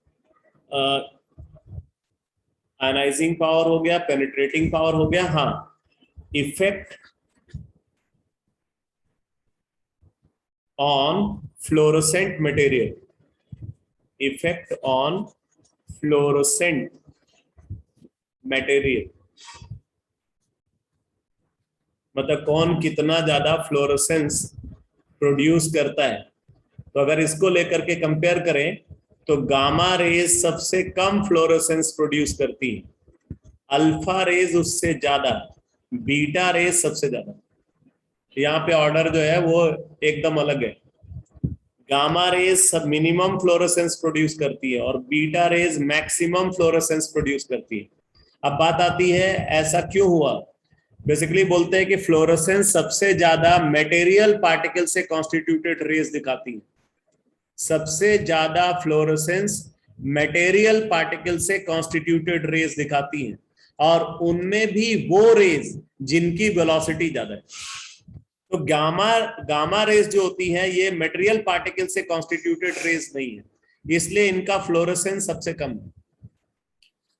आयनाइजिंग पावर हो गया, पेनिट्रेटिंग पावर हो गया, हाँ, effect on fluorescent material, effect on fluorescent material, मतलब कौन कितना ज्यादा फ्लोरोसेंस प्रोड्यूस करता है। तो अगर इसको लेकर के कंपेयर करें तो गामा रेज सबसे कम फ्लोरोसेंस प्रोड्यूस करती है, अल्फा रेज उससे ज्यादा, बीटा रेज सबसे ज्यादा। यहाँ पे ऑर्डर जो है वो एकदम अलग है। गामा रेज सब मिनिमम फ्लोरोसेंस प्रोड्यूस करती है और beta raise maximum fluorescence produce करती है। अब बात आती है ऐसा क्यों हुआ। बेसिकली बोलते हैं कि फ्लोरोसेंस सबसे ज्यादा मटेरियल पार्टिकल से कॉन्स्टिट्यूटेड रेज दिखाती है, सबसे ज्यादा फ्लोरोसेंस मटेरियल पार्टिकल से कॉन्स्टिट्यूटेड रेज दिखाती है, और उनमें भी वो रेज जिनकी वेलोसिटी ज्यादा है। तो गामा रेज जो होती है ये मटेरियल पार्टिकल से कॉन्स्टिट्यूटेड रेज नहीं है, इसलिए इनका फ्लोरोसेंस सबसे कम है।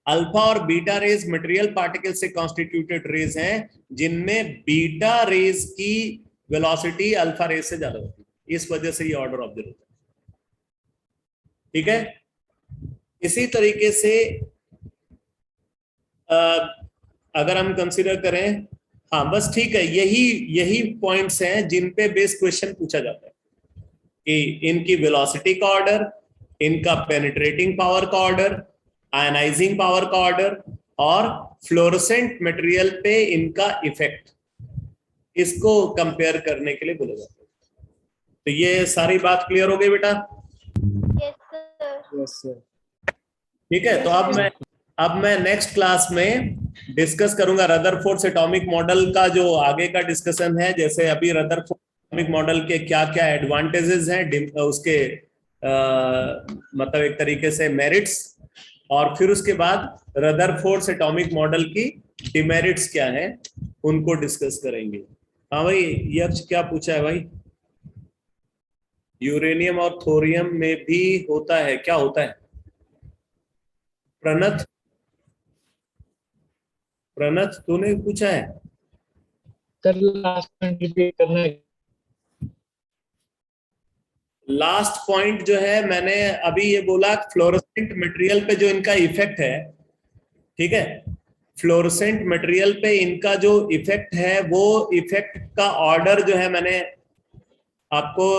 अल्फा और बीटा रेज मटेरियल पार्टिकल से कॉन्स्टिट्यूटेड रेज हैं, जिनमें बीटा रेज की वेलोसिटी अल्फा रेज से ज्यादा होती है। इस वजह से ये ऑर्डर ऑब्जर्व होता है। ठीक है, इसी तरीके से अगर हम कंसीडर करें, हाँ बस ठीक है, यही पॉइंट्स हैं जिन पे बेस क्वेश्चन पूछा जाता है कि इनकी वेलोसिटी का ऑर्डर, इनका पेनिट्रेटिंग पावर का ऑर्डर, आयनाइजिंग पावर का ऑर्डर और फ्लोरोसेंट मटेरियल पे इनका इफेक्ट, इसको कंपेयर करने के लिए बोला जाता है। तो ये सारी बात क्लियर हो गई बेटा? Yes sir. ठीक है, तो अब मैं नेक्स्ट क्लास में डिस्कस करूंगा रदरफोर्ड एटॉमिक मॉडल का, जो आगे का डिस्कशन है। जैसे अभी रदरफोर्ड एटॉमिक मॉडल के क्या क्या एडवांटेजेस हैं, उसके मतलब एक तरीके से मेरिट्स, और फिर उसके बाद रदरफोर्ड एटॉमिक मॉडल की डिमेरिट्स क्या है उनको डिस्कस करेंगे। हाँ भाई, यक्ष क्या पूछा है भाई? यूरेनियम और थोरियम में भी होता है, क्या होता है? प्रणत तूने पूछा है? सर लास्ट पॉइंट रिपीट करना है। लास्ट पॉइंट जो है मैंने अभी ये बोला, फ्लोरोसेंट मटेरियल पे जो इनका इफेक्ट है, ठीक है, फ्लोरोसेंट मटेरियल पे इनका जो इफेक्ट है वो इफेक्ट का ऑर्डर जो है मैंने आपको